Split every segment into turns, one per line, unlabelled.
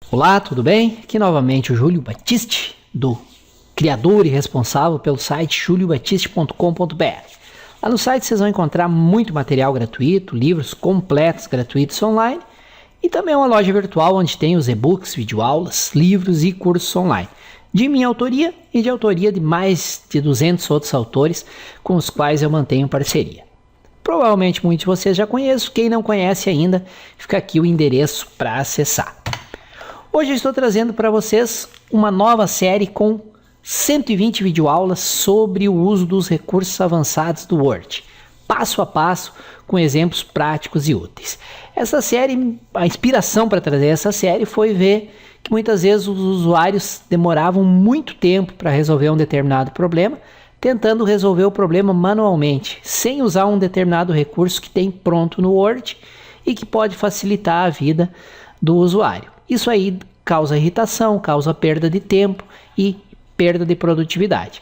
Olá, tudo bem? Aqui novamente o Júlio Batiste, do criador e responsável pelo site juliobatiste.com.br. Lá no site vocês vão encontrar muito material gratuito, livros completos gratuitos online e também uma loja virtual onde tem os e-books, videoaulas, livros e cursos online, de minha autoria e de autoria de mais de 200 outros autores com os quais eu mantenho parceria. Provavelmente muitos de vocês já conhecem, quem não conhece ainda, fica aqui o endereço para acessar. Hoje eu estou trazendo para vocês uma nova série com 120 videoaulas sobre o uso dos recursos avançados do Word, passo a passo, com exemplos práticos e úteis. Essa série, a inspiração para trazer essa série foi ver que muitas vezes os usuários demoravam muito tempo para resolver um determinado problema, tentando resolver o problema manualmente, sem usar um determinado recurso que tem pronto no Word e que pode facilitar a vida do usuário. Isso aí causa irritação, causa perda de tempo e perda de produtividade.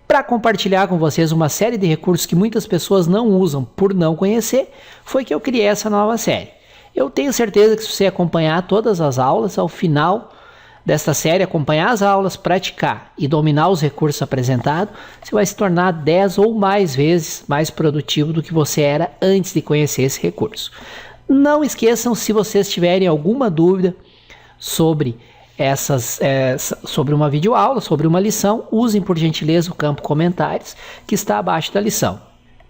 Para compartilhar com vocês uma série de recursos que muitas pessoas não usam por não conhecer, foi que eu criei essa nova série. Eu tenho certeza que se você acompanhar todas as aulas, ao final desta série, acompanhar as aulas, praticar e dominar os recursos apresentados, você vai se tornar 10 ou mais vezes mais produtivo do que você era antes de conhecer esse recurso. Não esqueçam, se vocês tiverem alguma dúvida sobre sobre uma videoaula, sobre uma lição, usem por gentileza o campo comentários que está abaixo da lição.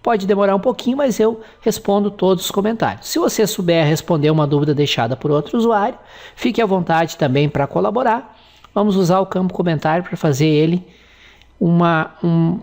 Pode demorar um pouquinho, mas eu respondo todos os comentários. Se você souber responder uma dúvida deixada por outro usuário, fique à vontade também para colaborar. Vamos usar o campo comentário para fazer ele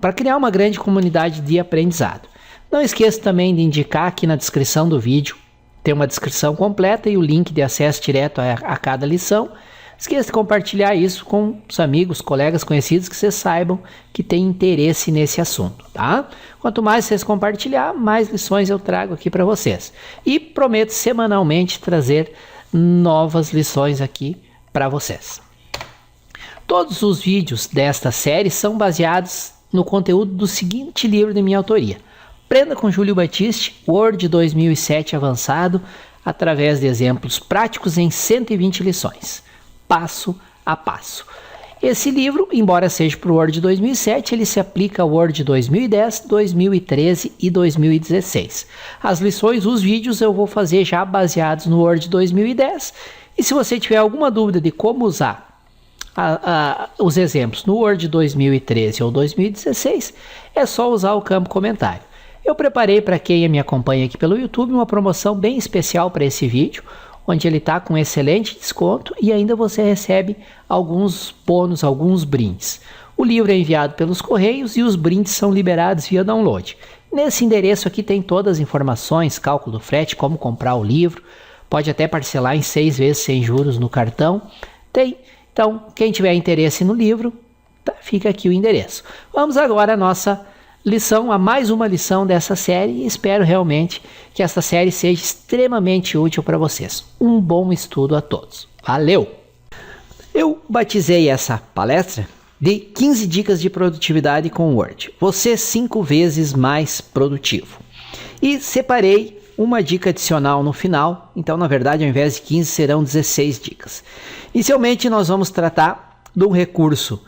para criar uma grande comunidade de aprendizado. Não esqueça também de indicar aqui na descrição do vídeo, tem uma descrição completa e o link de acesso direto a cada lição. Esqueça de compartilhar isso com os amigos, colegas, conhecidos que vocês saibam que têm interesse nesse assunto, tá? Quanto mais vocês compartilhar, mais lições eu trago aqui para vocês. E prometo semanalmente trazer novas lições aqui para vocês. Todos os vídeos desta série são baseados no conteúdo do seguinte livro de minha autoria: Aprenda com Júlio Batiste, Word 2007 avançado, através de exemplos práticos em 120 lições, passo a passo. Esse livro, embora seja para o Word 2007, ele se aplica ao Word 2010, 2013 e 2016. As lições, os vídeos eu vou fazer já baseados no Word 2010. E se você tiver alguma dúvida de como usar os exemplos no Word 2013 ou 2016, é só usar o campo comentário. Eu preparei para quem me acompanha aqui pelo YouTube uma promoção bem especial para esse vídeo, onde ele está com excelente desconto e ainda você recebe alguns bônus, alguns brindes. O livro é enviado pelos correios e os brindes são liberados via download. Nesse endereço aqui tem todas as informações, cálculo do frete, como comprar o livro, pode até parcelar em 6 vezes sem juros no cartão. Então, quem tiver interesse no livro, fica aqui o endereço. Vamos agora à nossa lição, a mais uma lição dessa série, e espero realmente que essa série seja extremamente útil para vocês. Um bom estudo a todos. Valeu! Eu batizei essa palestra de 15 dicas de produtividade com o Word. Você 5 vezes mais produtivo. E separei uma dica adicional no final, então na verdade ao invés de 15 serão 16 dicas. Inicialmente nós vamos tratar de um recurso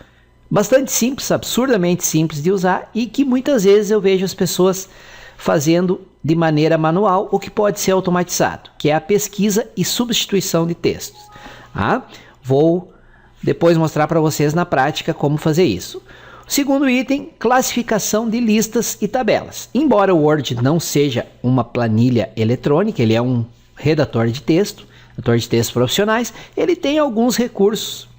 bastante simples, absurdamente simples de usar e que muitas vezes eu vejo as pessoas fazendo de maneira manual, o que pode ser automatizado, que é a pesquisa e substituição de textos. Vou depois mostrar para vocês na prática como fazer isso. O segundo item, classificação de listas e tabelas. Embora o Word não seja uma planilha eletrônica, ele é um redator de textos profissionais, ele tem alguns recursos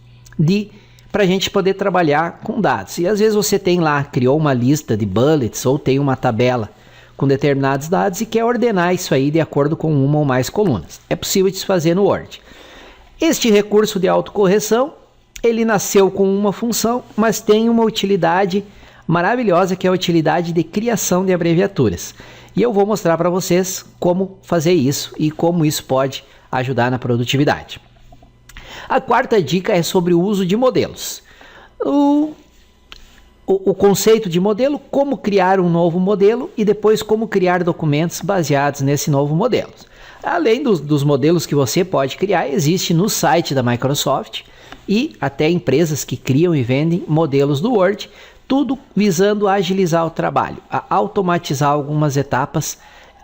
para a gente poder trabalhar com dados. E às vezes você tem lá, criou uma lista de bullets ou tem uma tabela com determinados dados e quer ordenar isso aí de acordo com uma ou mais colunas. É possível de se fazer no Word. Este recurso de autocorreção, ele nasceu com uma função, mas tem uma utilidade maravilhosa, que é a utilidade de criação de abreviaturas. E eu vou mostrar para vocês como fazer isso e como isso pode ajudar na produtividade. A quarta dica é sobre o uso de modelos. O conceito de modelo, como criar um novo modelo e depois como criar documentos baseados nesse novo modelo. Além dos modelos que você pode criar, existe no site da Microsoft e até empresas que criam e vendem modelos do Word, tudo visando agilizar o trabalho, a automatizar algumas etapas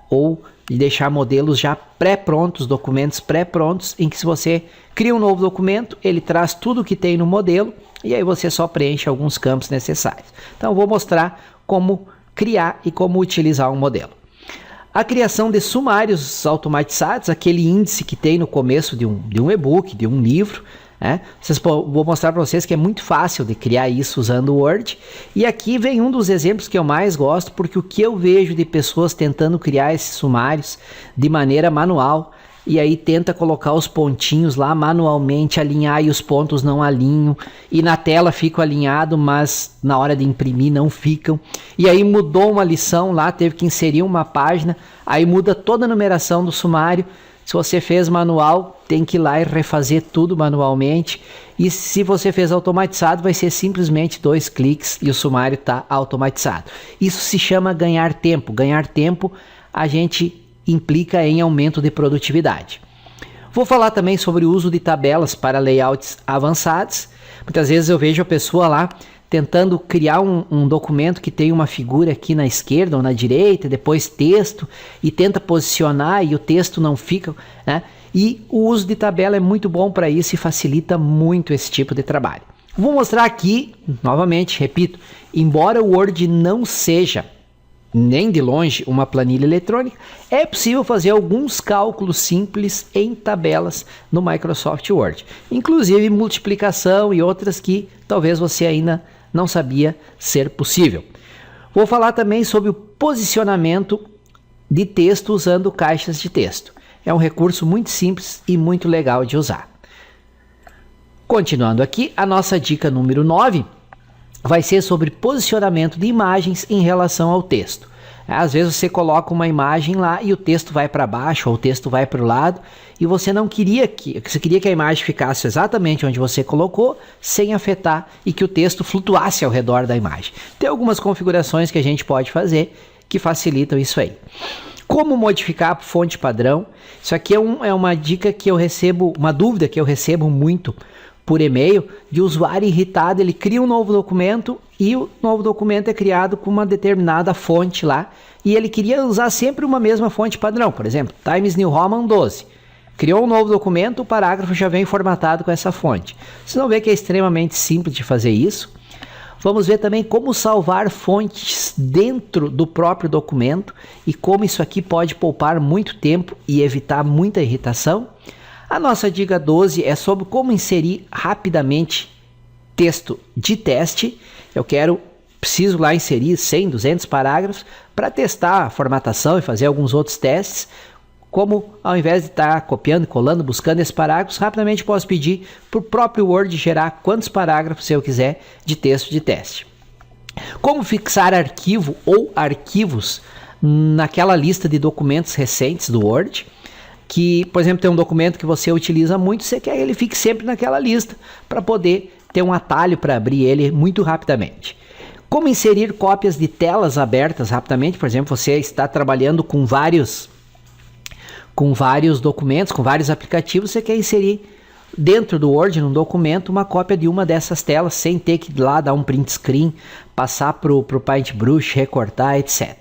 ou deixar modelos já pré-prontos, documentos pré-prontos, em que se você cria um novo documento, ele traz tudo que tem no modelo e aí você só preenche alguns campos necessários. Então eu vou mostrar como criar e como utilizar um modelo. A criação de sumários automatizados, aquele índice que tem no começo de um e-book, de um livro, né? Vou mostrar para vocês que é muito fácil de criar isso usando o Word. E aqui vem um dos exemplos que eu mais gosto, porque o que eu vejo de pessoas tentando criar esses sumários de maneira manual, e aí tenta colocar os pontinhos lá manualmente, alinhar e os pontos não alinham, e na tela ficam alinhados, mas na hora de imprimir não ficam. E aí mudou uma lição lá, teve que inserir uma página, aí muda toda a numeração do sumário. Se você fez manual, tem que ir lá e refazer tudo manualmente. E se você fez automatizado, vai ser simplesmente 2 cliques e o sumário está automatizado. Isso se chama ganhar tempo. Ganhar tempo a gente implica em aumento de produtividade. Vou falar também sobre o uso de tabelas para layouts avançados. Muitas vezes eu vejo a pessoa lá tentando criar um documento que tem uma figura aqui na esquerda ou na direita, depois texto, e tenta posicionar e o texto não fica, né? E o uso de tabela é muito bom para isso e facilita muito esse tipo de trabalho. Vou mostrar aqui, novamente, repito, embora o Word não seja nem de longe uma planilha eletrônica, é possível fazer alguns cálculos simples em tabelas no Microsoft Word, inclusive multiplicação e outras que talvez você ainda não sabia ser possível. Vou falar também sobre o posicionamento de texto usando caixas de texto. É um recurso muito simples e muito legal de usar. Continuando aqui, a nossa dica número 9 vai ser sobre posicionamento de imagens em relação ao texto. Às vezes você coloca uma imagem lá e o texto vai para baixo ou o texto vai para o lado e você não queria você queria que a imagem ficasse exatamente onde você colocou, sem afetar e que o texto flutuasse ao redor da imagem. Tem algumas configurações que a gente pode fazer que facilitam isso aí. Como modificar a fonte padrão? Isso aqui é uma dica que eu recebo, uma dúvida que eu recebo muito por e-mail, de usuário irritado. Ele cria um novo documento e o novo documento é criado com uma determinada fonte lá e ele queria usar sempre uma mesma fonte padrão, por exemplo, Times New Roman 12. Criou um novo documento, o parágrafo já vem formatado com essa fonte. Vocês vão ver que é extremamente simples de fazer isso. Vamos ver também como salvar fontes dentro do próprio documento e como isso aqui pode poupar muito tempo e evitar muita irritação. A nossa dica 12 é sobre como inserir rapidamente texto de teste. Preciso lá inserir 100, 200 parágrafos para testar a formatação e fazer alguns outros testes. Como ao invés de estar copiando, colando, buscando esses parágrafos, rapidamente posso pedir para o próprio Word gerar quantos parágrafos eu quiser de texto de teste. Como fixar arquivo ou arquivos naquela lista de documentos recentes do Word. Que, por exemplo, tem um documento que você utiliza muito, você quer que ele fique sempre naquela lista para poder ter um atalho para abrir ele muito rapidamente. Como inserir cópias de telas abertas rapidamente, por exemplo, você está trabalhando com vários documentos, com vários aplicativos, você quer inserir dentro do Word, num documento, uma cópia de uma dessas telas, sem ter que ir lá dar um print screen, passar para o Paintbrush, recortar, etc.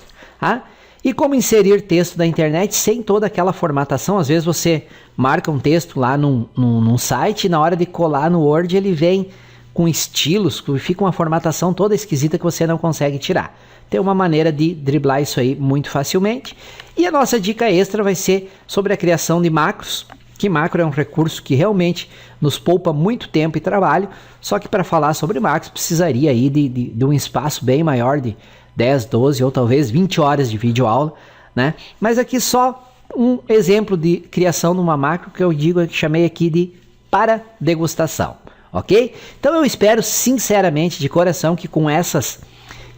E como inserir texto da internet sem toda aquela formatação. Às vezes você marca um texto lá num site e na hora de colar no Word ele vem com estilos, fica uma formatação toda esquisita que você não consegue tirar. Tem uma maneira de driblar isso aí muito facilmente. E a nossa dica extra vai ser sobre a criação de macros, que macro é um recurso que realmente nos poupa muito tempo e trabalho, só que para falar sobre macros precisaria aí de um espaço bem maior de 10, 12 ou talvez 20 horas de videoaula, né? Mas aqui só um exemplo de criação de uma macro que eu chamei aqui de para degustação, ok? Então eu espero sinceramente, de coração, que com essas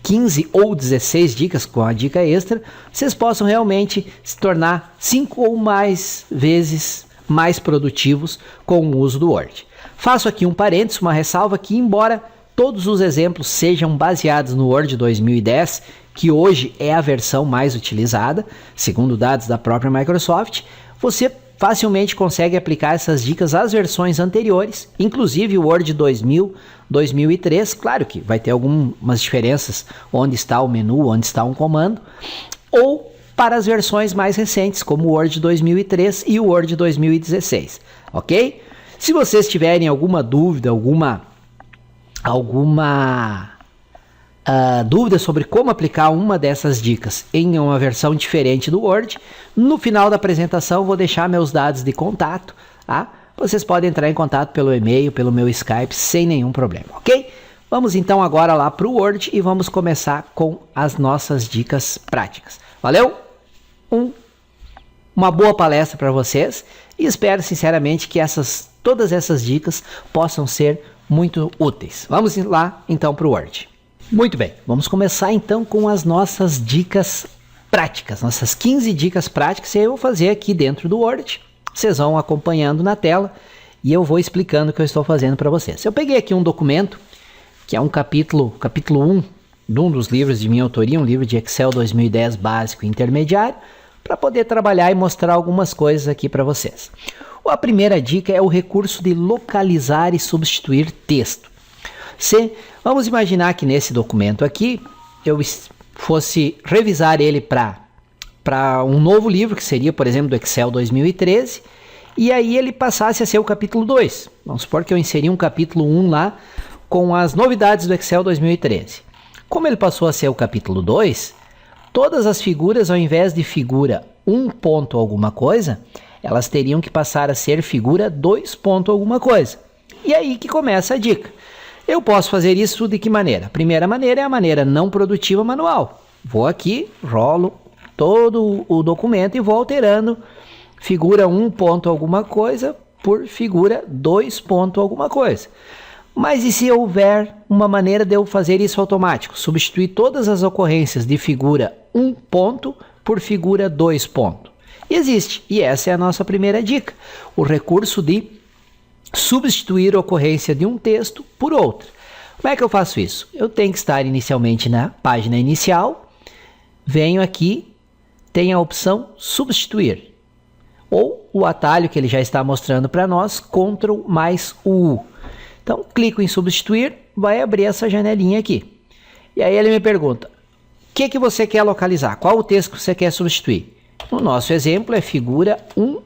15 ou 16 dicas, com a dica extra, vocês possam realmente se tornar 5 ou mais vezes mais produtivos com o uso do Word. Faço aqui um parênteses, uma ressalva que, embora todos os exemplos sejam baseados no Word 2010, que hoje é a versão mais utilizada, segundo dados da própria Microsoft, você facilmente consegue aplicar essas dicas às versões anteriores, inclusive o Word 2000, 2003, claro que vai ter algumas diferenças onde está o menu, onde está um comando, ou para as versões mais recentes, como o Word 2003 e o Word 2016, ok? Se vocês tiverem alguma dúvida, alguma dúvida sobre como aplicar uma dessas dicas em uma versão diferente do Word, no final da apresentação vou deixar meus dados de contato, tá? Vocês podem entrar em contato pelo e-mail, pelo meu Skype, sem nenhum problema, ok? Vamos então agora lá para o Word e vamos começar com as nossas dicas práticas. Valeu? Uma boa palestra para vocês e espero sinceramente que todas essas dicas possam ser muito úteis. Vamos lá então para o Word. Muito bem, vamos começar então com as nossas dicas práticas, nossas 15 dicas práticas, e eu vou fazer aqui dentro do Word. Vocês vão acompanhando na tela e eu vou explicando o que eu estou fazendo para vocês. Eu peguei aqui um documento, que é um capítulo 1 de um dos livros de minha autoria, um livro de Excel 2010 básico e intermediário, para poder trabalhar e mostrar algumas coisas aqui para vocês. A primeira dica é o recurso de localizar e substituir texto. Vamos imaginar que nesse documento aqui eu fosse revisar ele para um novo livro, que seria, por exemplo, do Excel 2013, e aí ele passasse a ser o capítulo 2. Vamos supor que eu inseri um capítulo 1 lá com as novidades do Excel 2013. Como ele passou a ser o capítulo 2, todas as figuras, ao invés de figura 1 ponto alguma coisa, elas teriam que passar a ser figura 2 ponto alguma coisa. E aí que começa a dica. Eu posso fazer isso de que maneira? A primeira maneira é a maneira não produtiva manual. Vou aqui, rolo todo o documento e vou alterando figura 1 ponto alguma coisa por figura 2 ponto alguma coisa. Mas e se houver uma maneira de eu fazer isso automático? Substituir todas as ocorrências de figura 1 ponto por figura 2 ponto. Existe, e essa é a nossa primeira dica. O recurso de substituir a ocorrência de um texto por outro. Como é que eu faço isso? Eu tenho que estar inicialmente na página inicial, venho aqui, tem a opção substituir, ou o atalho que ele já está mostrando para nós, Ctrl mais U. Então, clico em substituir, vai abrir essa janelinha aqui. E aí ele me pergunta, o que você quer localizar? Qual o texto que você quer substituir? No nosso exemplo é figura 1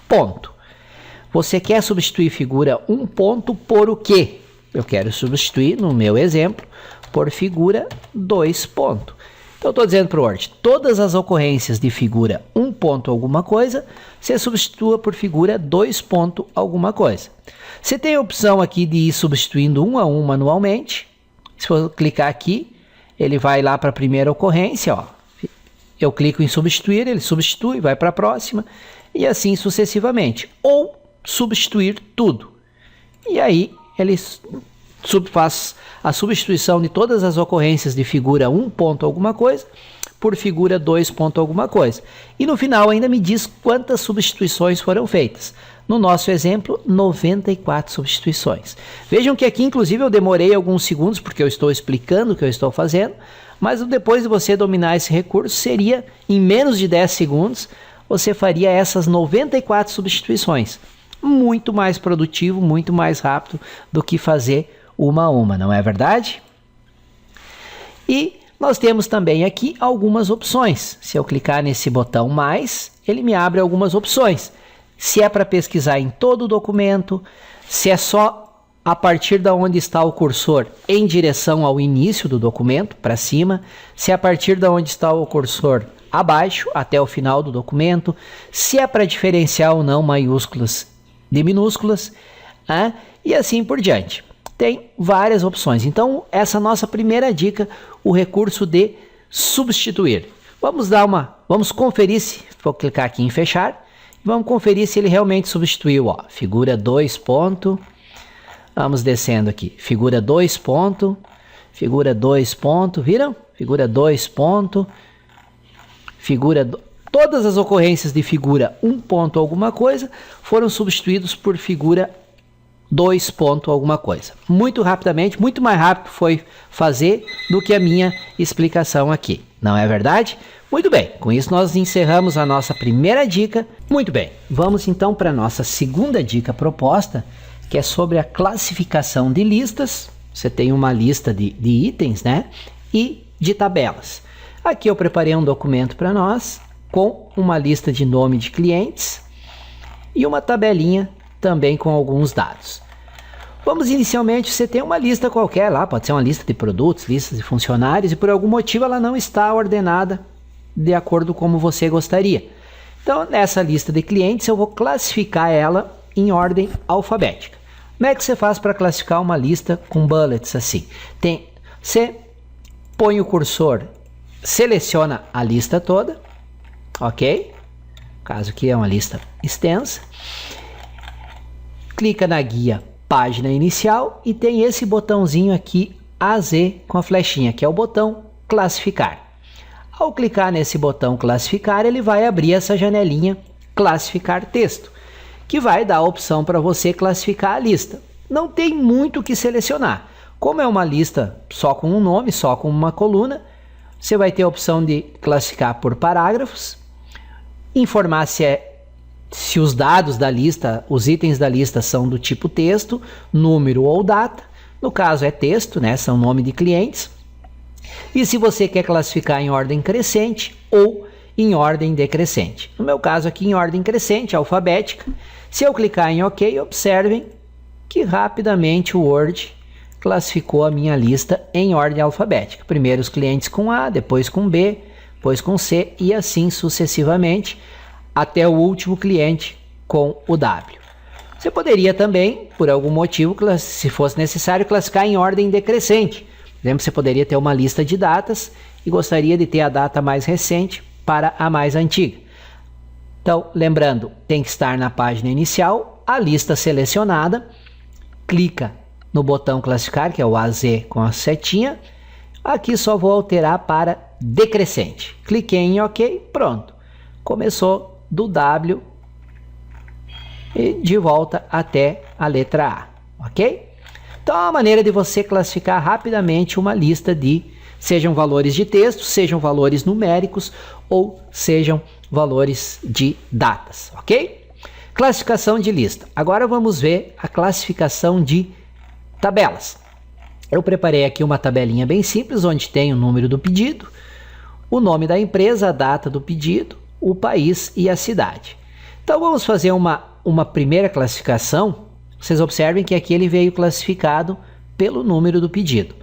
ponto. Você quer substituir figura 1 ponto por o quê? Eu quero substituir, no meu exemplo, por figura 2 ponto. Então, eu estou dizendo para o Word, todas as ocorrências de figura 1 ponto alguma coisa, você substitua por figura 2 ponto alguma coisa. Você tem a opção aqui de ir substituindo um a um manualmente. Se eu clicar aqui, ele vai lá para a primeira ocorrência, ó. Eu clico em substituir, ele substitui, vai para a próxima, e assim sucessivamente. Ou substituir tudo. E aí ele faz a substituição de todas as ocorrências de figura 1 ponto alguma coisa por figura 2 ponto alguma coisa. E no final ainda me diz quantas substituições foram feitas. No nosso exemplo, 94 substituições. Vejam que aqui, inclusive, eu demorei alguns segundos, porque eu estou explicando o que eu estou fazendo, mas depois de você dominar esse recurso, seria em menos de 10 segundos, você faria essas 94 substituições. Muito mais produtivo, muito mais rápido do que fazer uma a uma, não é verdade? E nós temos também aqui algumas opções. Se eu clicar nesse botão mais, ele me abre algumas opções. Se é para pesquisar em todo o documento, se é só a partir de onde está o cursor em direção ao início do documento, para cima, se é a partir de onde está o cursor abaixo, até o final do documento, se é para diferenciar ou não maiúsculas de minúsculas, e assim por diante. Tem várias opções. Então, essa nossa primeira dica, o recurso de substituir. Vamos conferir se, vou clicar aqui em fechar, vamos conferir se ele realmente substituiu, ó, figura 2 ponto, vamos descendo aqui, figura 2 ponto, figura 2 ponto, viram? Figura 2 ponto, todas as ocorrências de figura 1 ponto alguma coisa foram substituídos por figura 2 ponto alguma coisa. Muito rapidamente, muito mais rápido foi fazer do que a minha explicação aqui. Não é verdade? Muito bem, com isso nós encerramos a nossa primeira dica. Muito bem, vamos então para a nossa segunda dica proposta, que é sobre a classificação de listas. Você tem uma lista de itens, né? E de tabelas. Aqui eu preparei um documento para nós com uma lista de nome de clientes e uma tabelinha também com alguns dados. Vamos inicialmente, você tem uma lista qualquer lá, pode ser uma lista de produtos, listas de funcionários, e por algum motivo ela não está ordenada de acordo como você gostaria. Então, nessa lista de clientes, eu vou classificar ela em ordem alfabética. Como é que você faz para classificar uma lista com bullets assim? Você põe o cursor, seleciona a lista toda, ok? Caso que é uma lista extensa. Clica na guia página inicial e tem esse botãozinho aqui AZ com a flechinha, que é o botão classificar. Ao clicar nesse botão classificar, ele vai abrir essa janelinha classificar texto, que vai dar a opção para você classificar a lista. Não tem muito o que selecionar. Como é uma lista só com um nome, só com uma coluna, você vai ter a opção de classificar por parágrafos, informar se os dados da lista, os itens da lista são do tipo texto, número ou data. No caso é texto, né? São nome de clientes. E se você quer classificar em ordem crescente ou em ordem decrescente. No meu caso aqui em ordem crescente, alfabética. Se eu clicar em OK, observem que rapidamente o Word classificou a minha lista em ordem alfabética. Primeiro os clientes com A, depois com B, depois com C e assim sucessivamente, até o último cliente com o W. Você poderia também, por algum motivo, se fosse necessário, classificar em ordem decrescente. Por exemplo, você poderia ter uma lista de datas e gostaria de ter a data mais recente para a mais antiga. Então, lembrando, tem que estar na página inicial, a lista selecionada, clica no botão classificar, que é o AZ com a setinha. Aqui só vou alterar para decrescente. Cliquei em OK, pronto. Começou do W e de volta até a letra A, ok? Então é uma maneira de você classificar rapidamente uma lista de, sejam valores de texto, sejam valores numéricos ou sejam valores de datas, ok? Classificação de lista. Agora vamos ver a classificação de tabelas. Eu preparei aqui uma tabelinha bem simples, onde tem o número do pedido, o nome da empresa, a data do pedido, o país e a cidade. Então vamos fazer uma primeira classificação. Vocês observem que aqui ele veio classificado pelo número do pedido.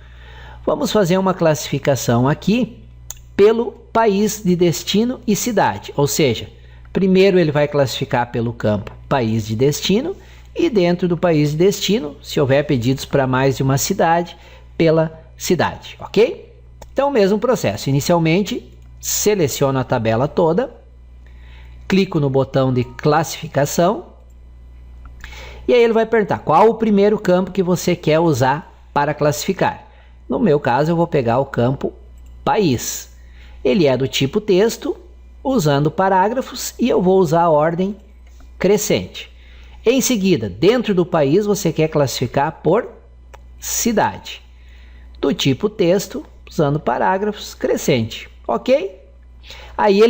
Vamos fazer uma classificação aqui pelo país de destino e cidade. Ou seja, primeiro ele vai classificar pelo campo país de destino e dentro do país de destino, se houver pedidos para mais de uma cidade, pela cidade, ok? Então o mesmo processo. Inicialmente seleciono a tabela toda, clico no botão de classificação e aí ele vai perguntar qual o primeiro campo que você quer usar para classificar. No meu caso eu vou pegar o campo país. Ele é do tipo texto, usando parágrafos e eu vou usar a ordem crescente. Em seguida, dentro do país você quer classificar por cidade. Do tipo texto, usando parágrafos, crescente. Ok? Aí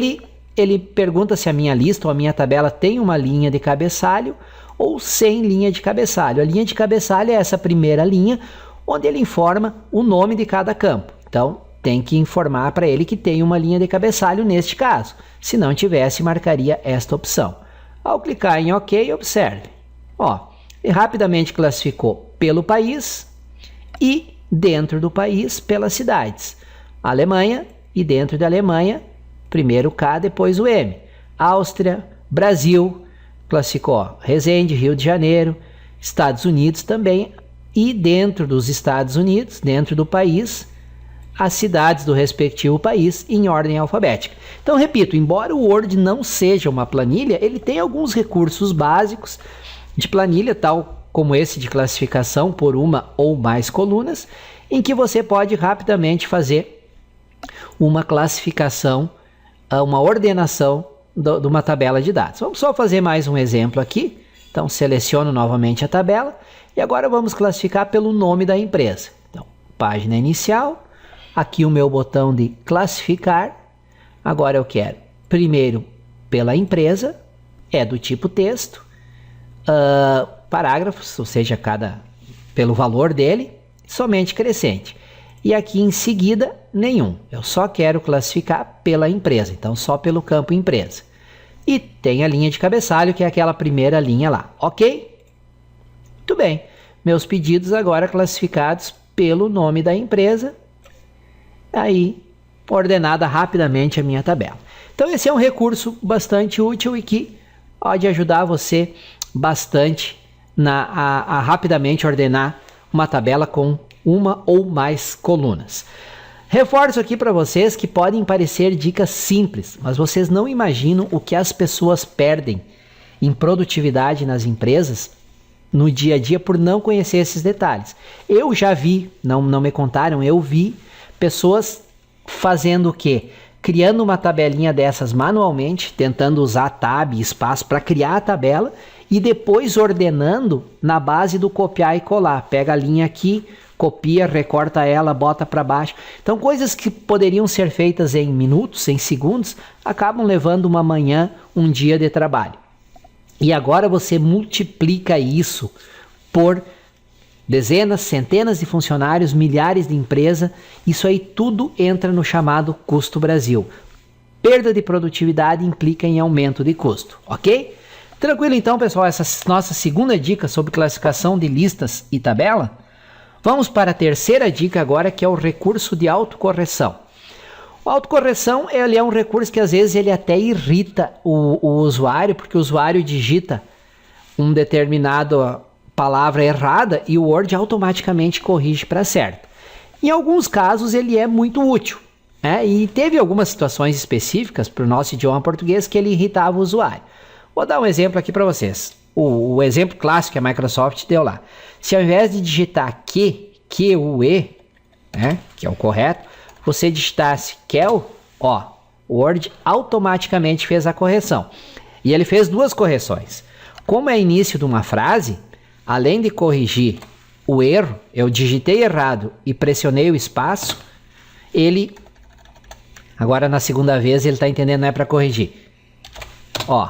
ele pergunta se a minha lista ou a minha tabela tem uma linha de cabeçalho ou sem linha de cabeçalho. A linha de cabeçalho é essa primeira linha, onde ele informa o nome de cada campo. Então, tem que informar para ele que tem uma linha de cabeçalho neste caso. Se não tivesse, marcaria esta opção. Ao clicar em OK, observe. Ele rapidamente classificou pelo país e dentro do país pelas cidades. Alemanha e dentro da Alemanha, primeiro o K, depois o M. Áustria, Brasil, classificou Resende, Rio de Janeiro, Estados Unidos também. E dentro dos Estados Unidos, dentro do país, as cidades do respectivo país em ordem alfabética. Então, repito, embora o Word não seja uma planilha, ele tem alguns recursos básicos de planilha, tal como esse de classificação por uma ou mais colunas, em que você pode rapidamente fazer uma classificação, uma ordenação de uma tabela de dados. Vamos só fazer mais um exemplo aqui. Então, seleciono novamente a tabela. E agora vamos classificar pelo nome da empresa. Então, página inicial, aqui o meu botão de classificar. Agora eu quero primeiro pela empresa, é do tipo texto, parágrafos, ou seja, pelo valor dele, somente crescente. E aqui em seguida, nenhum. Eu só quero classificar pela empresa, então só pelo campo empresa. E tem a linha de cabeçalho, que é aquela primeira linha lá, ok? Muito bem. Meus pedidos agora classificados pelo nome da empresa. Aí, ordenada rapidamente a minha tabela. Então esse é um recurso bastante útil e que pode ajudar você bastante a rapidamente ordenar uma tabela com uma ou mais colunas. Reforço aqui para vocês que podem parecer dicas simples, mas vocês não imaginam o que as pessoas perdem em produtividade nas empresas no dia a dia por não conhecer esses detalhes. Eu já vi, não me contaram, eu vi pessoas fazendo o quê? Criando uma tabelinha dessas manualmente, tentando usar tab e espaço para criar a tabela e depois ordenando na base do copiar e colar. Pega a linha aqui, copia, recorta ela, bota para baixo. Então coisas que poderiam ser feitas em minutos, em segundos, acabam levando uma manhã, um dia de trabalho. E agora você multiplica isso por dezenas, centenas de funcionários, milhares de empresas, isso aí tudo entra no chamado custo Brasil. Perda de produtividade implica em aumento de custo, ok? Tranquilo então, pessoal, essa nossa segunda dica sobre classificação de listas e tabela. Vamos para a terceira dica agora, que é o recurso de autocorreção. A autocorreção ele é um recurso que às vezes ele até irrita o usuário, porque o usuário digita um determinado palavra errada e o Word automaticamente corrige para certo. Em alguns casos ele é muito útil, né? E teve algumas situações específicas para o nosso idioma português que ele irritava o usuário. Vou dar um exemplo aqui para vocês. O exemplo clássico que a Microsoft deu lá. Se ao invés de digitar Q-U-E, né, que é o correto, você digitasse Kel, ó, o Word automaticamente fez a correção. E ele fez duas correções. Como é início de uma frase, além de corrigir o erro, eu digitei errado e pressionei o espaço, ele, agora na segunda vez ele está entendendo, não é para corrigir. Ó,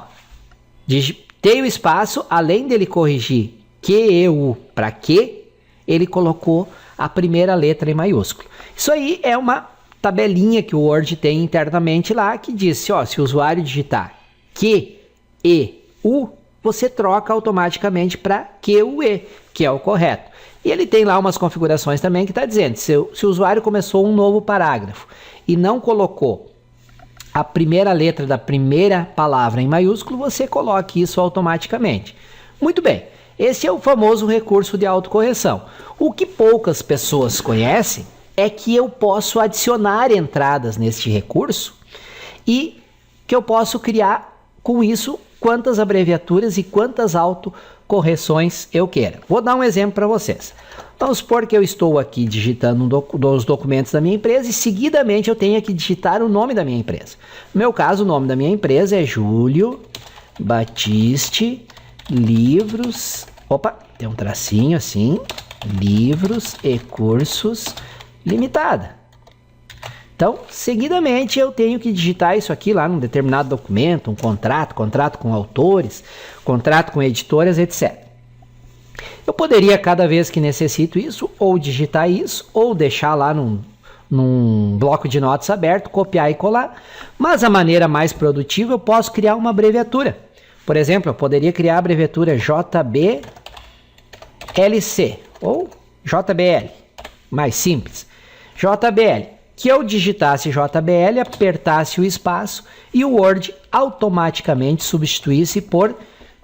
digitei o espaço, além dele corrigir Q-E-U para Q, ele colocou a primeira letra em maiúsculo. Isso aí é uma tabelinha que o Word tem internamente lá, que diz, ó, se o usuário digitar Q-E-U, você troca automaticamente para Q-U-E, que é o correto. E ele tem lá umas configurações também que está dizendo, se o usuário começou um novo parágrafo e não colocou a primeira letra da primeira palavra em maiúsculo, você coloque isso automaticamente. Muito bem, esse é o famoso recurso de autocorreção. O que poucas pessoas conhecem é que eu posso adicionar entradas neste recurso e que eu posso criar com isso quantas abreviaturas e quantas autocorreções eu queira. Vou dar um exemplo para vocês. Vamos supor que eu estou aqui digitando os documentos da minha empresa e seguidamente eu tenho que digitar o nome da minha empresa. No meu caso, o nome da minha empresa é Júlio Batiste Livros... Opa, tem um tracinho assim. Livros e Cursos Limitada. Então, seguidamente eu tenho que digitar isso aqui lá num determinado documento, um contrato com autores, contrato com editoras, etc. Eu poderia, cada vez que necessito isso, ou digitar isso, ou deixar lá num bloco de notas aberto, copiar e colar. Mas a maneira mais produtiva, eu posso criar uma abreviatura. Por exemplo, eu poderia criar a abreviatura JBLC ou JBL, mais simples. JBL, que eu digitasse JBL, apertasse o espaço e o Word automaticamente substituísse por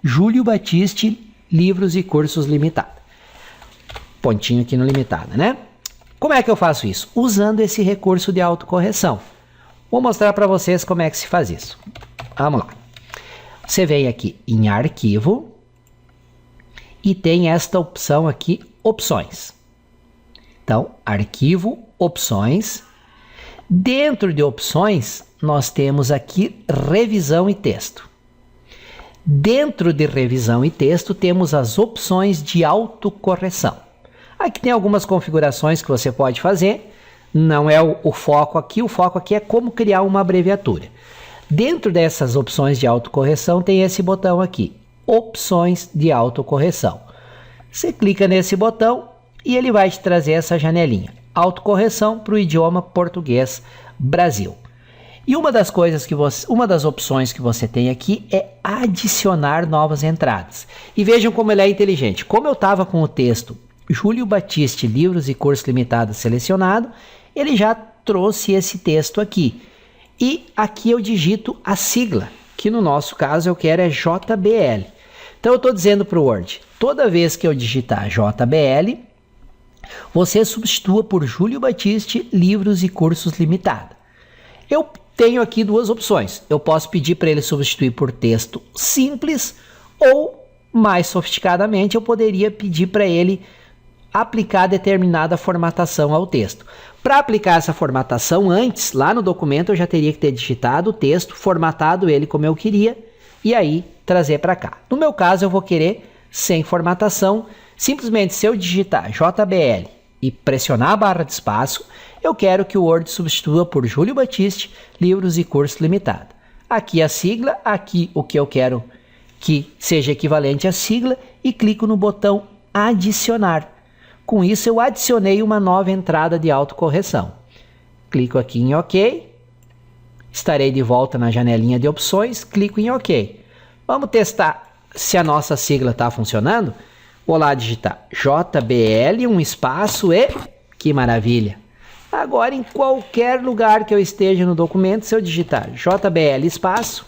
Júlio Batiste Livros e Cursos Limitada. Pontinho aqui no limitada, né? Como é que eu faço isso? Usando esse recurso de autocorreção. Vou mostrar para vocês como é que se faz isso. Vamos lá. Você vem aqui em Arquivo e tem esta opção aqui, Opções. Então, Arquivo, Opções. Dentro de Opções, nós temos aqui Revisão e Texto. Dentro de revisão e texto, temos as opções de autocorreção. Aqui tem algumas configurações que você pode fazer, não é o foco aqui é como criar uma abreviatura. Dentro dessas opções de autocorreção tem esse botão aqui, opções de autocorreção. Você clica nesse botão e ele vai te trazer essa janelinha, autocorreção para o idioma português Brasil. E uma das opções que você tem aqui é adicionar novas entradas. E vejam como ele é inteligente. Como eu estava com o texto Júlio Batiste, livros e cursos limitados selecionado, ele já trouxe esse texto aqui. E aqui eu digito a sigla, que no nosso caso eu quero é JBL. Então eu estou dizendo para o Word, toda vez que eu digitar JBL, você substitua por Júlio Batiste, livros e cursos limitados. Eu tenho aqui duas opções. Eu posso pedir para ele substituir por texto simples ou, mais sofisticadamente, eu poderia pedir para ele aplicar determinada formatação ao texto. Para aplicar essa formatação, antes, lá no documento, eu já teria que ter digitado o texto, formatado ele como eu queria e aí trazer para cá. No meu caso, eu vou querer sem formatação. Simplesmente, se eu digitar JBL e pressionar a barra de espaço, eu quero que o Word substitua por Júlio Batiste, livros e cursos limitado. Aqui a sigla, aqui o que eu quero que seja equivalente à sigla e clico no botão adicionar. Com isso eu adicionei uma nova entrada de autocorreção. Clico aqui em OK. Estarei de volta na janelinha de opções, clico em OK. Vamos testar se a nossa sigla está funcionando. Vou lá digitar JBL, um espaço e... Que maravilha! Agora, em qualquer lugar que eu esteja no documento, se eu digitar JBL espaço,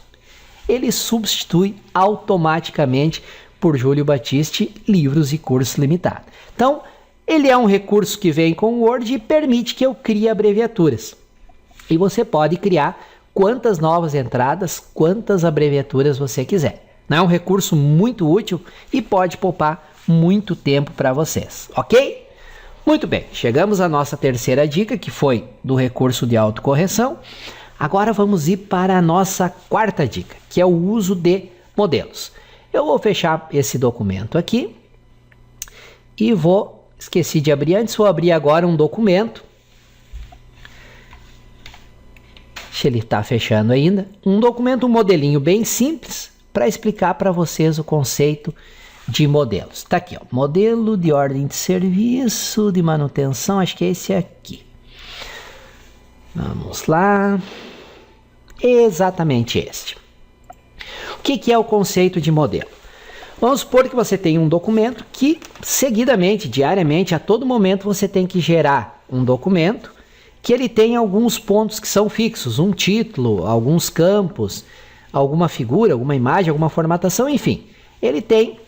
ele substitui automaticamente por Júlio Batiste, livros e cursos limitados. Então, ele é um recurso que vem com o Word e permite que eu crie abreviaturas. E você pode criar quantas novas entradas, quantas abreviaturas você quiser. É um recurso muito útil e pode poupar muito tempo para vocês, ok? Muito bem, chegamos à nossa terceira dica, que foi do recurso de autocorreção. Agora vamos ir para a nossa quarta dica, que é o uso de modelos. Eu vou fechar esse documento aqui e esqueci de abrir antes, vou abrir agora um documento. Deixa ele estar fechando ainda. Um documento, um modelinho bem simples para explicar para vocês o conceito de modelos. Está aqui, ó, modelo de ordem de serviço, de manutenção, acho que é esse aqui. Vamos lá. Exatamente este. O que é o conceito de modelo? Vamos supor que você tem um documento que, seguidamente, diariamente, a todo momento, você tem que gerar um documento que ele tem alguns pontos que são fixos, um título, alguns campos, alguma figura, alguma imagem, alguma formatação, enfim. Ele tem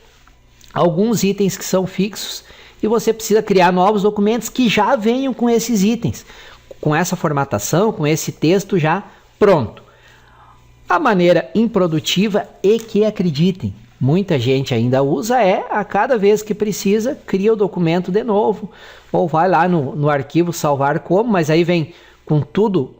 alguns itens que são fixos e você precisa criar novos documentos que já venham com esses itens, com essa formatação, com esse texto já pronto. A maneira improdutiva e que, acreditem, muita gente ainda usa a cada vez que precisa, cria o documento de novo, ou vai lá no arquivo salvar como, mas aí vem com tudo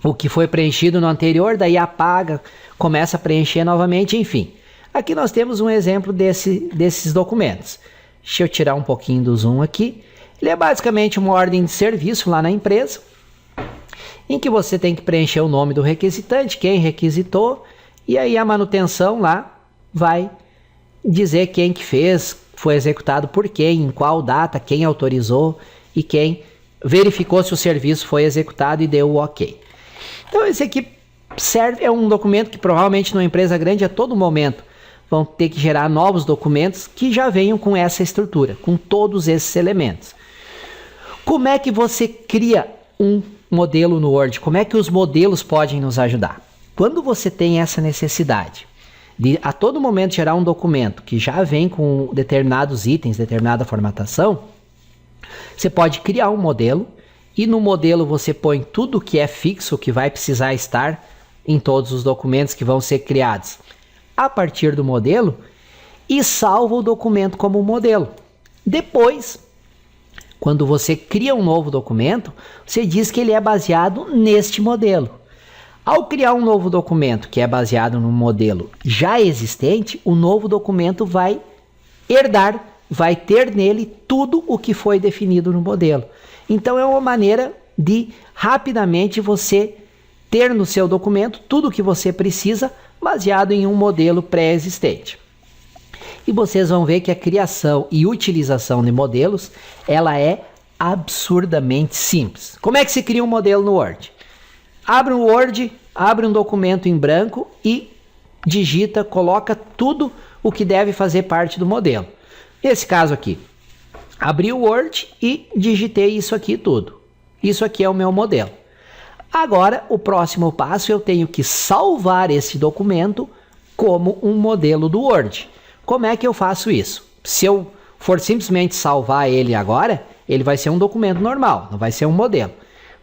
o que foi preenchido no anterior, daí apaga, começa a preencher novamente, enfim. Aqui nós temos um exemplo desses documentos. Deixa eu tirar um pouquinho do zoom aqui. Ele é basicamente uma ordem de serviço lá na empresa, em que você tem que preencher o nome do requisitante, quem requisitou, e aí a manutenção lá vai dizer quem que fez, foi executado por quem, em qual data, quem autorizou e quem verificou se o serviço foi executado e deu o ok. Então esse aqui é um documento que provavelmente numa empresa grande a todo momento vão ter que gerar novos documentos que já venham com essa estrutura, com todos esses elementos. Como é que você cria um modelo no Word? Como é que os modelos podem nos ajudar? Quando você tem essa necessidade de a todo momento gerar um documento que já vem com determinados itens, determinada formatação, você pode criar um modelo e no modelo você põe tudo que é fixo, que vai precisar estar em todos os documentos que vão ser criados a partir do modelo e salva o documento como modelo. Depois, quando você cria um novo documento, você diz que ele é baseado neste modelo. Ao criar um novo documento que é baseado no modelo já existente, o novo documento vai herdar, vai ter nele tudo o que foi definido no modelo. Então é uma maneira de rapidamente você ter no seu documento tudo o que você precisa baseado em um modelo pré-existente. E vocês vão ver que a criação e utilização de modelos, ela é absurdamente simples. Como é que se cria um modelo no Word? Abre um Word, abre um documento em branco e digita, coloca tudo o que deve fazer parte do modelo. Nesse caso aqui, abri o Word e digitei isso aqui tudo. Isso aqui é o meu modelo. Agora, o próximo passo, eu tenho que salvar esse documento como um modelo do Word. Como é que eu faço isso? Se eu for simplesmente salvar ele agora, ele vai ser um documento normal, não vai ser um modelo.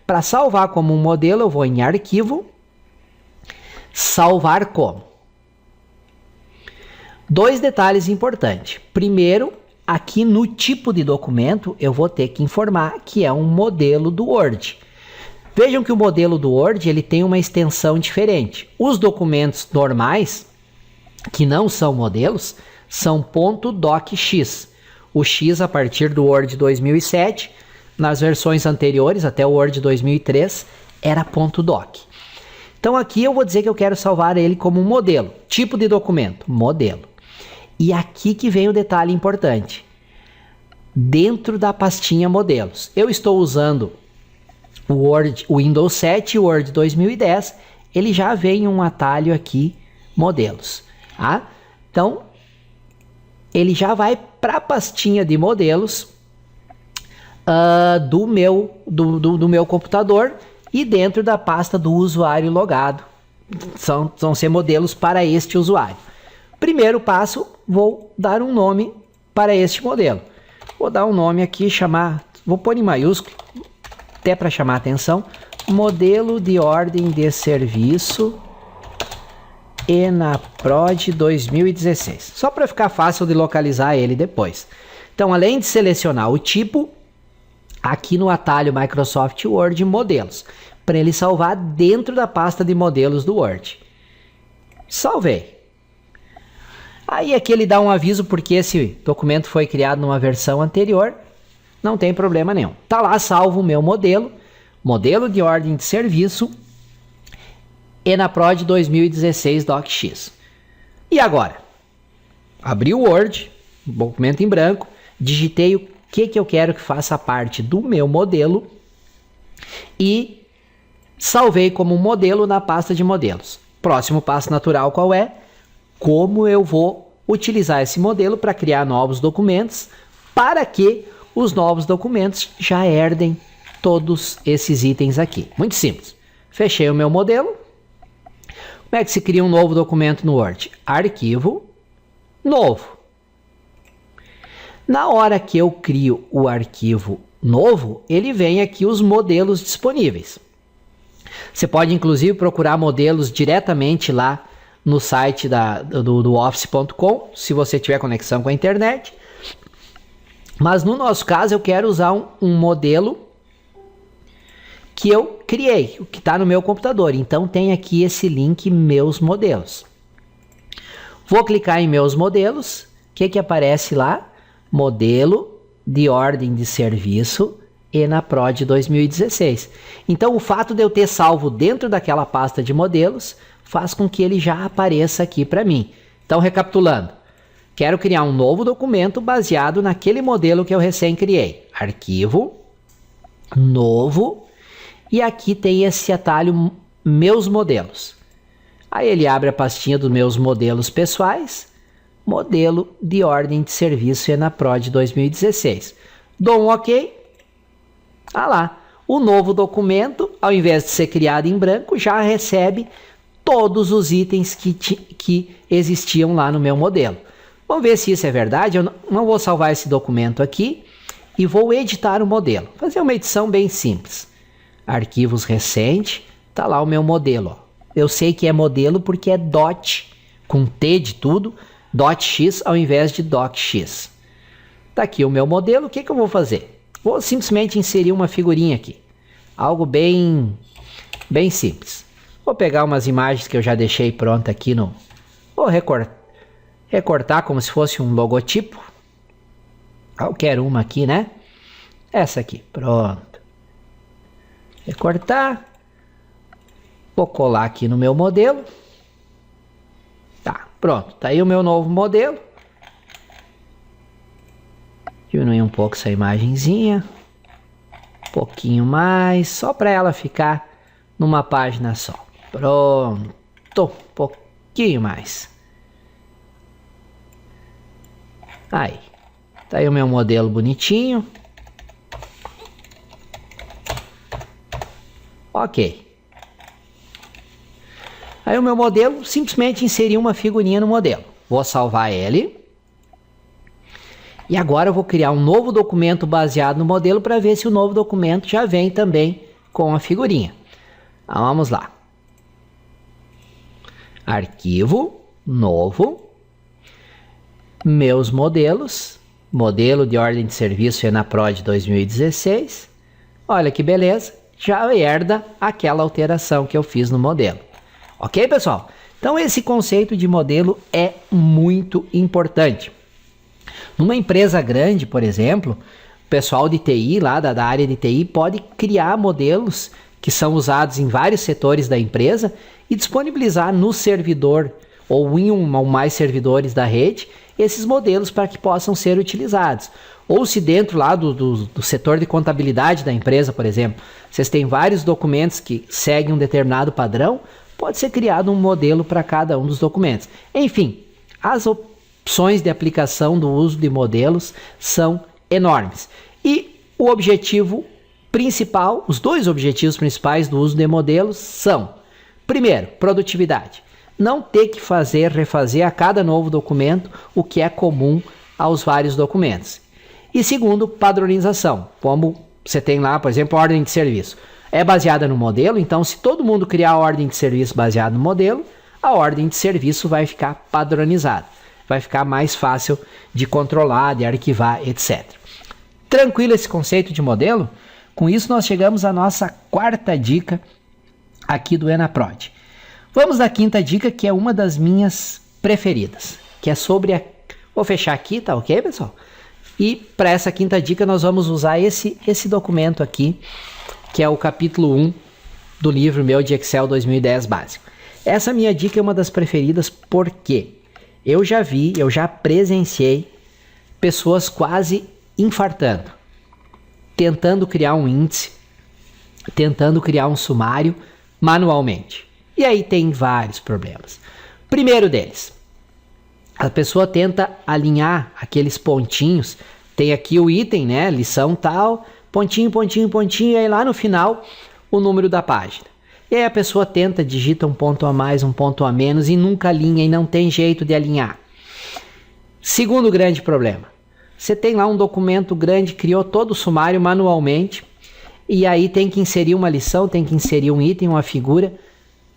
Para salvar como um modelo, eu vou em Arquivo, Salvar como. Dois detalhes importantes. Primeiro, aqui no tipo de documento, eu vou ter que informar que é um modelo do Word. Vejam que o modelo do Word ele tem uma extensão diferente. Os documentos normais, que não são modelos, são .docx. O X a partir do Word 2007, nas versões anteriores, até o Word 2003, era .doc. Então aqui eu vou dizer que eu quero salvar ele como um modelo. Tipo de documento, modelo. E aqui que vem o detalhe importante. Dentro da pastinha modelos. Eu estou usando o Windows 7 e o Word 2010, ele já vem um atalho aqui, modelos. Tá? Então, ele já vai para a pastinha de modelos do meu computador e dentro da pasta do usuário logado. Vão ser modelos para este usuário. Primeiro passo, vou dar um nome para este modelo. Vou dar um nome aqui, vou pôr em maiúsculo, até para chamar a atenção, modelo de ordem de serviço ENAPROD 2016. Só para ficar fácil de localizar ele depois. Então, além de selecionar o tipo, aqui no atalho Microsoft Word, modelos, para ele salvar dentro da pasta de modelos do Word. Salvei. Aí aqui ele dá um aviso porque esse documento foi criado numa versão anterior. Não tem problema nenhum. Tá lá salvo o meu modelo. Modelo de ordem de serviço ENAPROD 2016 DocX. E agora? Abri o Word, documento em branco, digitei o que eu quero que faça parte do meu modelo e salvei como modelo na pasta de modelos. Próximo passo natural qual é? Como eu vou utilizar esse modelo para criar novos documentos para que os novos documentos já herdem todos esses itens aqui. Muito simples. Fechei o meu modelo. Como é que se cria um novo documento no Word? Arquivo, novo. Na hora que eu crio o arquivo novo, ele vem aqui os modelos disponíveis. Você pode inclusive procurar modelos diretamente lá no site do office.com, se você tiver conexão com a internet. Mas no nosso caso eu quero usar um modelo que eu criei, o que está no meu computador. Então tem aqui esse link Meus Modelos. Vou clicar em Meus Modelos. O que aparece lá? Modelo de ordem de serviço ENAPROD 2016. Então o fato de eu ter salvo dentro daquela pasta de modelos faz com que ele já apareça aqui para mim. Então recapitulando, quero criar um novo documento baseado naquele modelo que eu recém criei. Arquivo, novo, e aqui tem esse atalho Meus Modelos. Aí ele abre a pastinha dos meus modelos pessoais, modelo de ordem de serviço ENAPROD 2016. Dou um OK. Ah lá, o novo documento, ao invés de ser criado em branco, já recebe todos os itens que existiam lá no meu modelo. Vamos ver se isso é verdade. Eu não vou salvar esse documento aqui e vou editar o modelo. Fazer uma edição bem simples. Arquivos recente, tá lá o meu modelo. Ó. Eu sei que é modelo porque é DOT, com T de tudo, .x ao invés de .docx. Tá aqui o meu modelo, o que eu vou fazer? Vou simplesmente inserir uma figurinha aqui. Algo bem simples. Vou pegar umas imagens que eu já deixei pronta aqui no... Vou recortar como se fosse um logotipo. Qualquer uma aqui, né? Essa aqui, pronto. Recortar. Vou colar aqui no meu modelo. Tá, pronto. Tá aí o meu novo modelo. Diminuir um pouco essa imagenzinha. Um pouquinho mais, só para ela ficar numa página só. Pronto. Um pouquinho mais. Aí. Tá aí o meu modelo bonitinho. Ok. Aí o meu modelo, simplesmente inseri uma figurinha no modelo. Vou salvar ele. E agora eu vou criar um novo documento baseado no modelo para ver se o novo documento já vem também com a figurinha. Então, vamos lá. Arquivo, novo. Meus modelos. Modelo de ordem de serviço ENAPROD 2016. Olha que beleza. Já herda aquela alteração que eu fiz no modelo. Ok, pessoal? Então esse conceito de modelo é muito importante. Numa empresa grande, por exemplo, o pessoal de TI, lá da área de TI, pode criar modelos que são usados em vários setores da empresa e disponibilizar no servidor ou em um ou mais servidores da rede esses modelos para que possam ser utilizados. Ou se dentro lá do setor de contabilidade da empresa, por exemplo, vocês têm vários documentos que seguem um determinado padrão, pode ser criado um modelo para cada um dos documentos. Enfim, as opções de aplicação do uso de modelos são enormes. E o objetivo principal, os dois objetivos principais do uso de modelos são: primeiro, produtividade. Não ter que refazer a cada novo documento o que é comum aos vários documentos. E segundo, padronização. Como você tem lá, por exemplo, a ordem de serviço. É baseada no modelo, então se todo mundo criar a ordem de serviço baseada no modelo, a ordem de serviço vai ficar padronizada. Vai ficar mais fácil de controlar, de arquivar, etc. Tranquilo esse conceito de modelo? Com isso nós chegamos à nossa quarta dica aqui do ENAPROD. Vamos à quinta dica, que é uma das minhas preferidas, que é sobre a... Vou fechar aqui, tá ok, pessoal? E para essa quinta dica nós vamos usar esse documento aqui, que é o capítulo 1 do livro meu de Excel 2010 básico. Essa minha dica é uma das preferidas porque eu já presenciei pessoas quase infartando, tentando criar um índice, tentando criar um sumário manualmente. E aí tem vários problemas. Primeiro deles, a pessoa tenta alinhar aqueles pontinhos. Tem aqui o item, né? Lição tal, pontinho, pontinho, pontinho, e aí lá no final o número da página. E aí a pessoa digita um ponto a mais, um ponto a menos e nunca alinha e não tem jeito de alinhar. Segundo grande problema, você tem lá um documento grande, criou todo o sumário manualmente e aí tem que inserir uma lição, tem que inserir um item, uma figura,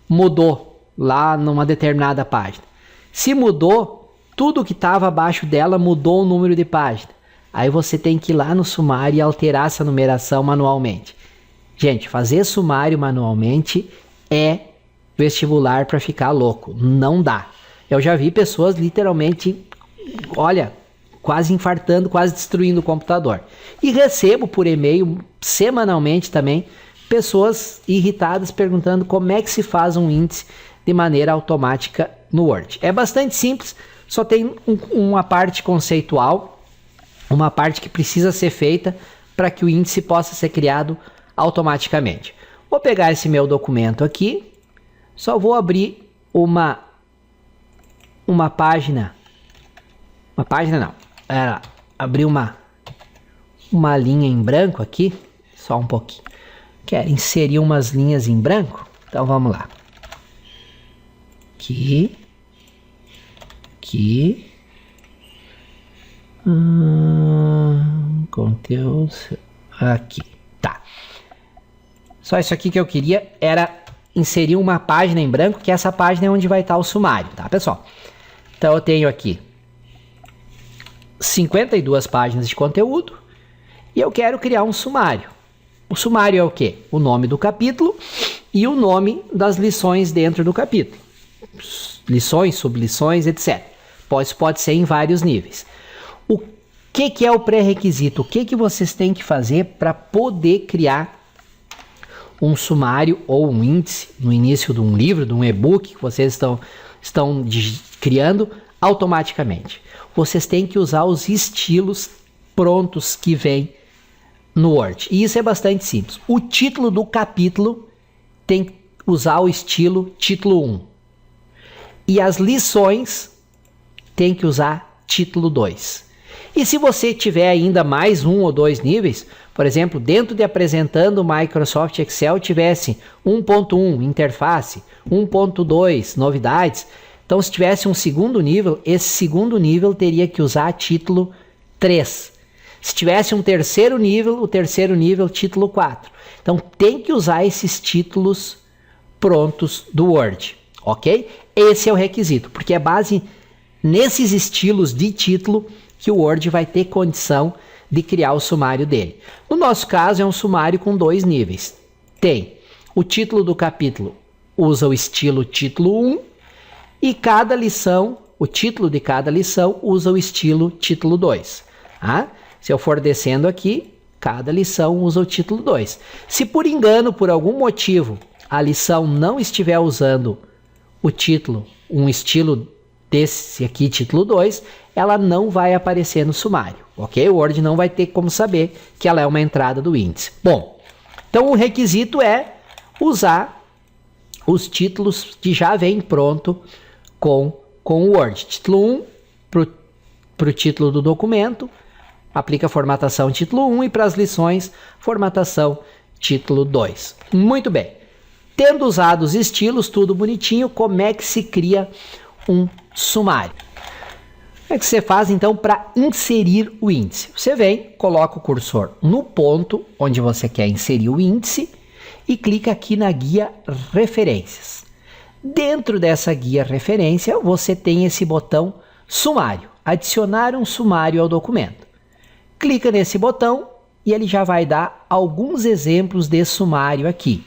mudou lá numa determinada página. Se mudou, tudo que estava abaixo dela mudou o número de página. Aí você tem que ir lá no sumário e alterar essa numeração manualmente. Gente, fazer sumário manualmente é vestibular para ficar louco. Não dá. Eu já vi pessoas literalmente, olha, quase infartando, quase destruindo o computador. E recebo por e-mail semanalmente também pessoas irritadas perguntando como é que se faz um índice de maneira automática no Word. É bastante simples, só tem uma parte conceitual, uma parte que precisa ser feita para que o índice possa ser criado automaticamente. Vou pegar esse meu documento aqui, só vou abrir uma página, abrir uma linha em branco aqui, só um pouquinho. Quero inserir umas linhas em branco, então vamos lá. Aqui. Conteúdo. Aqui. Tá. Só isso aqui que eu queria era inserir uma página em branco, que essa página é onde vai estar o sumário, tá, pessoal? Então eu tenho aqui 52 páginas de conteúdo e eu quero criar um sumário. O sumário é o quê? O nome do capítulo e o nome das lições dentro do capítulo. Lições, sublições, etc. Pode ser em vários níveis. O que é o pré-requisito? O que vocês têm que fazer para poder criar um sumário ou um índice no início de um livro, de um e-book que vocês estão criando automaticamente? Vocês têm que usar os estilos prontos que vêm no Word. E isso é bastante simples. O título do capítulo tem que usar o estilo título 1. E as lições tem que usar título 2. E se você tiver ainda mais 1 ou 2 níveis, por exemplo, dentro de apresentando o Microsoft Excel tivesse 1.1 interface, 1.2 novidades, então se tivesse um segundo nível, esse segundo nível teria que usar título 3. Se tivesse um terceiro nível, o terceiro nível título 4. Então tem que usar esses títulos prontos do Word, ok? Esse é o requisito, porque é base nesses estilos de título que o Word vai ter condição de criar o sumário dele. No nosso caso é um sumário com 2 níveis. Tem o título do capítulo, usa o estilo título 1 e cada lição, o título de cada lição usa o estilo título 2. Se eu for descendo aqui, cada lição usa o título 2. Se por engano, por algum motivo, a lição não estiver usando o título, um estilo desse aqui, título 2, ela não vai aparecer no sumário, ok? O Word não vai ter como saber que ela é uma entrada do índice. Bom, então o requisito é usar os títulos que já vem pronto com o Word. Título 1 para o título do documento, aplica a formatação título 1 e para as lições, formatação título 2. Muito bem. Tendo usado os estilos, tudo bonitinho, como é que se cria um sumário? Como é que você faz então para inserir o índice? Você vem, coloca o cursor no ponto onde você quer inserir o índice e clica aqui na guia referências. Dentro dessa guia referência, você tem esse botão sumário, adicionar um sumário ao documento. Clica nesse botão e ele já vai dar alguns exemplos de sumário aqui.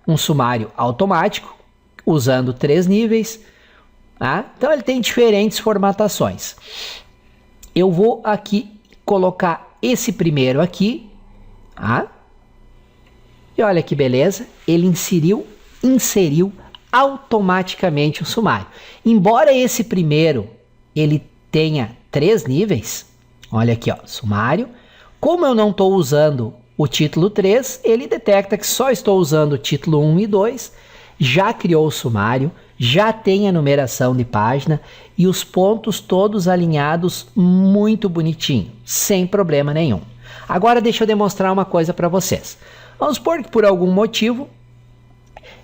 Um sumário automático, usando 3 níveis. Então ele tem diferentes formatações. Eu vou aqui colocar esse primeiro aqui. E olha que beleza, ele inseriu automaticamente o sumário. Embora esse primeiro ele tenha 3 níveis, olha aqui, ó, sumário. Como eu não estou usando o título 3, ele detecta que só estou usando o título 1 e 2, já criou o sumário, já tem a numeração de página e os pontos todos alinhados muito bonitinho, sem problema nenhum. Agora deixa eu demonstrar uma coisa para vocês. Vamos supor que por algum motivo,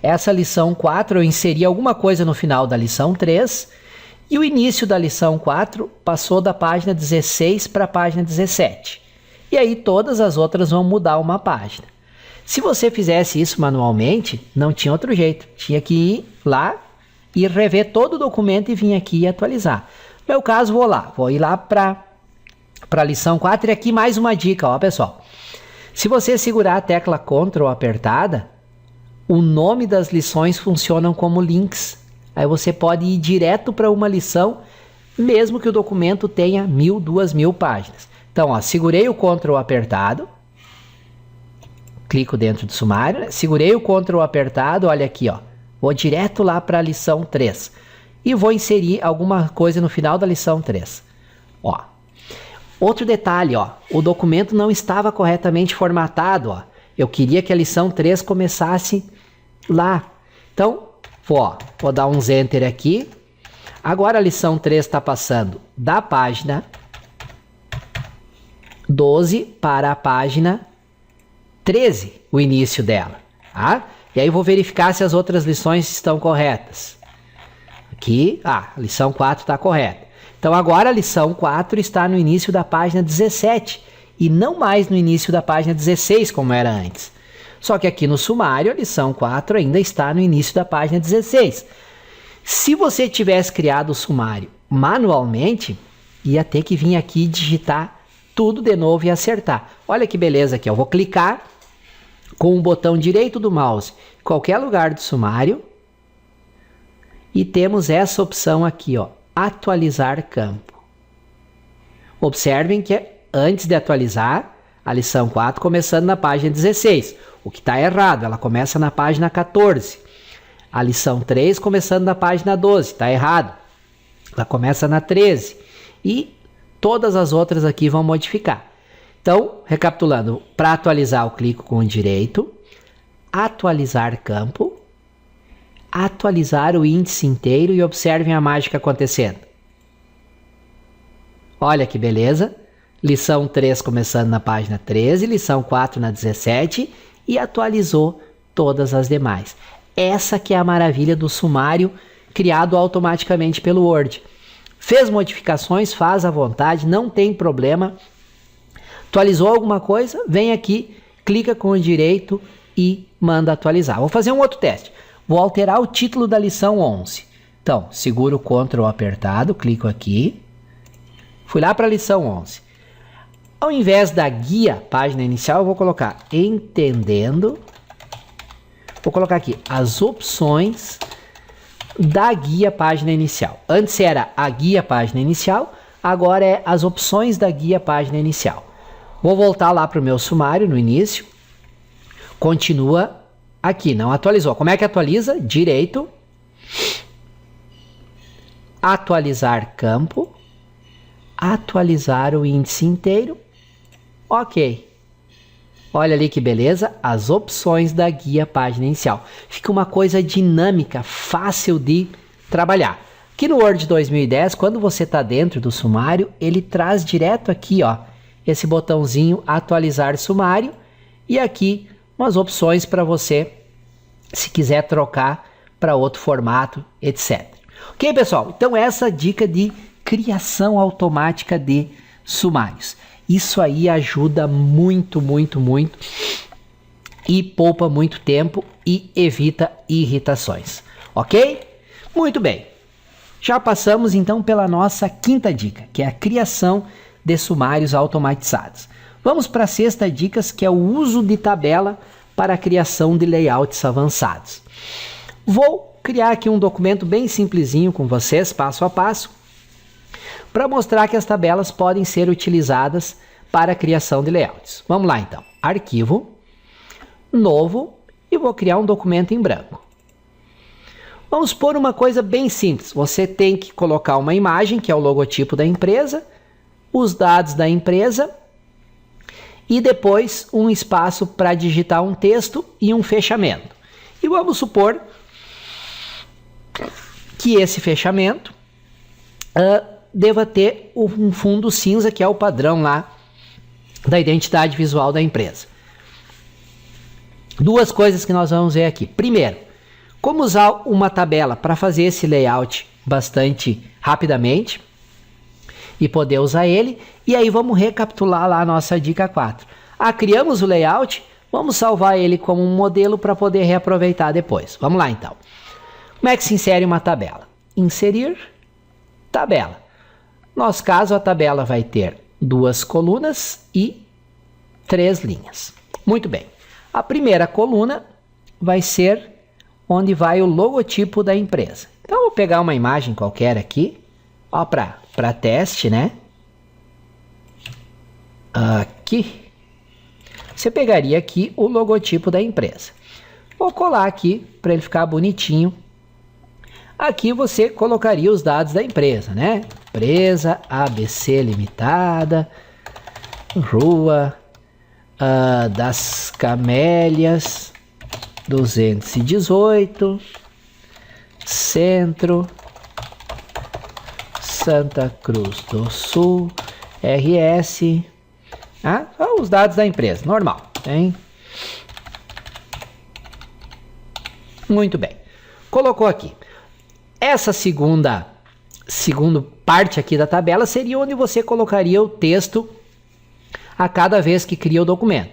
essa lição 4 eu inseri alguma coisa no final da lição 3 e o início da lição 4 passou da página 16 para a página 17. E aí todas as outras vão mudar uma página. Se você fizesse isso manualmente, não tinha outro jeito. Tinha que ir lá e rever todo o documento e vir aqui e atualizar. No meu caso, vou ir lá para a lição 4 e aqui mais uma dica, ó pessoal. Se você segurar a tecla Ctrl apertada, o nome das lições funcionam como links. Aí você pode ir direto para uma lição, mesmo que o documento tenha 1.000, 2.000 páginas. Então, ó, segurei o Ctrl apertado, clico dentro do sumário, né? Segurei o Ctrl apertado, olha aqui, ó, vou direto lá para a lição 3 e vou inserir alguma coisa no final da lição 3. Ó. Outro detalhe, ó, o documento não estava corretamente formatado, ó. Eu queria que a lição 3 começasse lá. Então, vou dar uns enter aqui. Agora a lição 3 está passando da página 12 para a página 13, o início dela. E aí vou verificar se as outras lições estão corretas. Aqui, a lição 4 está correta. Então agora a lição 4 está no início da página 17 e não mais no início da página 16 como era antes. Só que aqui no sumário a lição 4 ainda está no início da página 16. Se você tivesse criado o sumário manualmente, ia ter que vir aqui e digitar tudo de novo e acertar. Olha que beleza aqui, eu vou clicar com o botão direito do mouse em qualquer lugar do sumário e temos essa opção aqui, ó, atualizar campo. Observem que antes de atualizar, a lição 4 começando na página 16, o que está errado, ela começa na página 14. A lição 3 começando na página 12, está errado, ela começa na 13. E todas as outras aqui vão modificar. Então, recapitulando, para atualizar eu clico com o direito, atualizar campo, atualizar o índice inteiro e observem a mágica acontecendo. Olha que beleza, lição 3 começando na página 13, lição 4 na 17 e atualizou todas as demais. Essa que é a maravilha do sumário criado automaticamente pelo Word. Fez modificações, faz à vontade, não tem problema. Atualizou alguma coisa, vem aqui, clica com o direito e manda atualizar. Vou fazer um outro teste. Vou alterar o título da lição 11. Então, seguro o Ctrl apertado, clico aqui. Fui lá para a lição 11. Ao invés da guia, página inicial, eu vou colocar entendendo. Vou colocar aqui as opções da guia página inicial. Antes era a guia página inicial, agora é as opções da guia página inicial. Vou voltar lá para o meu sumário no início. Continua aqui, não atualizou. Como é que atualiza? Direito. Atualizar campo. Atualizar o índice inteiro. Ok. Olha ali que beleza, as opções da guia página inicial. Fica uma coisa dinâmica, fácil de trabalhar. Aqui no Word 2010, quando você está dentro do sumário, ele traz direto aqui, ó, esse botãozinho atualizar sumário e aqui umas opções para você, se quiser trocar para outro formato, etc. Ok, pessoal? Então essa dica de criação automática de sumários. Isso aí ajuda muito, muito, muito e poupa muito tempo e evita irritações, ok? Muito bem, já passamos então pela nossa quinta dica, que é a criação de sumários automatizados. Vamos para a sexta dica, que é o uso de tabela para a criação de layouts avançados. Vou criar aqui um documento bem simplesinho com vocês, passo a passo, para mostrar que as tabelas podem ser utilizadas para a criação de layouts. Vamos lá então, arquivo, novo, e vou criar um documento em branco. Vamos pôr uma coisa bem simples, você tem que colocar uma imagem, que é o logotipo da empresa, os dados da empresa, e depois um espaço para digitar um texto e um fechamento. E vamos supor que esse fechamento deva ter um fundo cinza, que é o padrão lá da identidade visual da empresa. Duas coisas que nós vamos ver aqui. Primeiro, como usar uma tabela para fazer esse layout bastante rapidamente e poder usar ele. E aí vamos recapitular lá a nossa dica 4. Criamos o layout, vamos salvar ele como um modelo para poder reaproveitar depois. Vamos lá então. Como é que se insere uma tabela? Inserir tabela. No nosso caso, a tabela vai ter 2 colunas e 3 linhas. Muito bem. A primeira coluna vai ser onde vai o logotipo da empresa. Então, eu vou pegar uma imagem qualquer aqui, ó, para teste, né? Aqui. Você pegaria aqui o logotipo da empresa. Vou colar aqui para ele ficar bonitinho. Aqui você colocaria os dados da empresa, né? Empresa ABC Limitada, Rua das Camélias 218, Centro, Santa Cruz do Sul, RS, são os dados da empresa, normal, hein? Muito bem, colocou aqui. Essa segunda parte aqui da tabela seria onde você colocaria o texto a cada vez que cria o documento.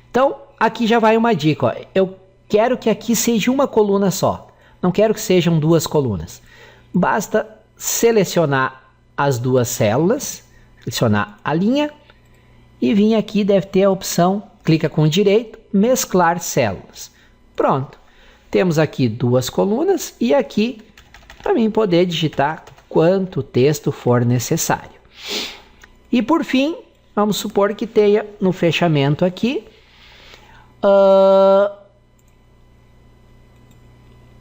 Então, aqui já vai uma dica, ó. Eu quero que aqui seja uma coluna só, não quero que sejam 2 colunas. Basta selecionar as 2 células, selecionar a linha e vir aqui, deve ter a opção, clica com o direito, mesclar células. Pronto. Temos aqui duas colunas e aqui para mim poder digitar quanto texto for necessário. E por fim, vamos supor que tenha no fechamento aqui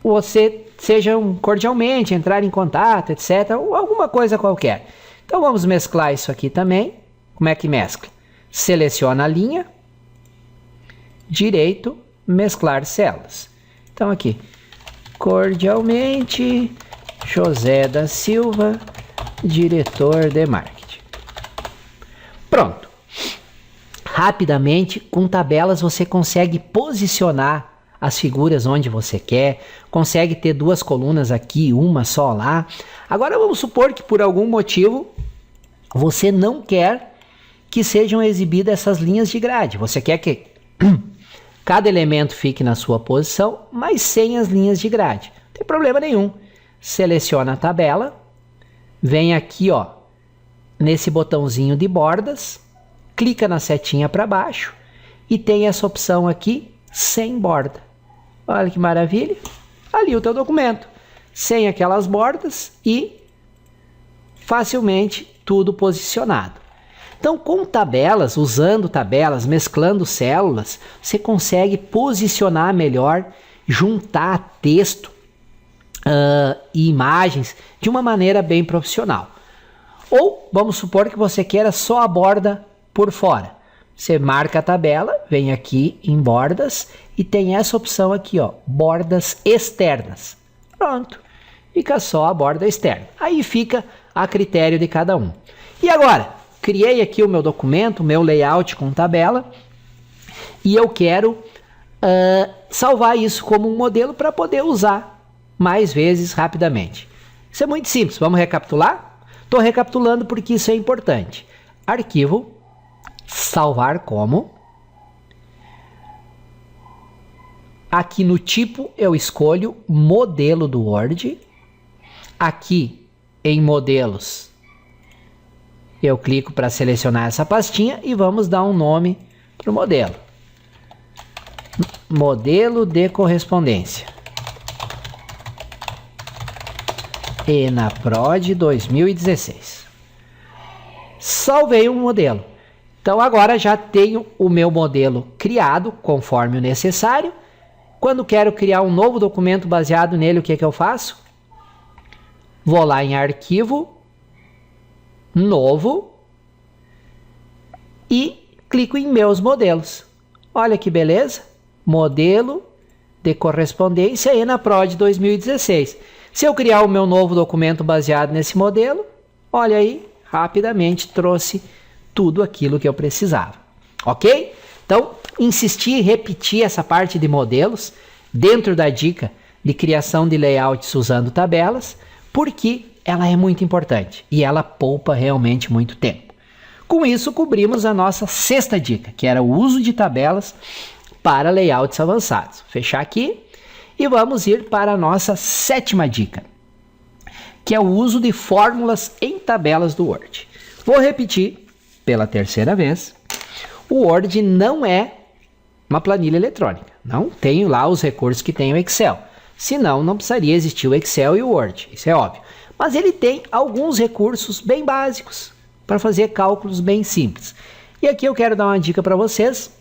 você sejam cordialmente, entrar em contato, etc. Ou alguma coisa qualquer. Então vamos mesclar isso aqui também. Como é que mescla? Seleciona a linha, direito, mesclar células. Então aqui, cordialmente, José da Silva, diretor de marketing. Pronto. Rapidamente, com tabelas você consegue posicionar as figuras onde você quer, consegue ter duas colunas aqui, uma só lá. Agora vamos supor que por algum motivo você não quer que sejam exibidas essas linhas de grade. Você quer que cada elemento fique na sua posição, mas sem as linhas de grade. Não tem problema nenhum. Seleciona a tabela, vem aqui, ó, nesse botãozinho de bordas, clica na setinha para baixo e tem essa opção aqui, sem borda. Olha que maravilha. Ali o teu documento, sem aquelas bordas e facilmente tudo posicionado. Então, com tabelas, usando tabelas, mesclando células, você consegue posicionar melhor, juntar texto e imagens de uma maneira bem profissional. Ou vamos supor que você queira só a borda por fora. Você marca a tabela, vem aqui em bordas e tem essa opção aqui, ó, bordas externas. Pronto, fica só a borda externa. Aí fica a critério de cada um. E agora, criei aqui o meu documento, o meu layout com tabela e eu quero salvar isso como um modelo para poder usar mais vezes rapidamente. Isso é muito simples, vamos recapitular? Estou recapitulando porque isso é importante. Arquivo, salvar como. Aqui no tipo eu escolho modelo do Word. Aqui em modelos eu clico para selecionar essa pastinha e vamos dar um nome para o modelo. Modelo de correspondência. ENAPROD 2016. Salvei um modelo. Então agora já tenho o meu modelo criado conforme o necessário. Quando quero criar um novo documento baseado nele, o que eu faço? Vou lá em arquivo, novo e clico em meus modelos. Olha que beleza, modelo de correspondência ENAPROD 2016. Se eu criar o meu novo documento baseado nesse modelo, olha aí, rapidamente trouxe tudo aquilo que eu precisava, ok? Então, insistir e repetir essa parte de modelos dentro da dica de criação de layouts usando tabelas, porque ela é muito importante e ela poupa realmente muito tempo. Com isso, cobrimos a nossa sexta dica, que era o uso de tabelas para layouts avançados. Fechar aqui e vamos ir para a nossa sétima dica, que é o uso de fórmulas em tabelas do Word. Vou repetir pela terceira vez. O Word não é uma planilha eletrônica. Não tenho lá os recursos que tem o Excel. Senão, não precisaria existir o Excel e o Word. Isso é óbvio. Mas ele tem alguns recursos bem básicos para fazer cálculos bem simples. E aqui eu quero dar uma dica para vocês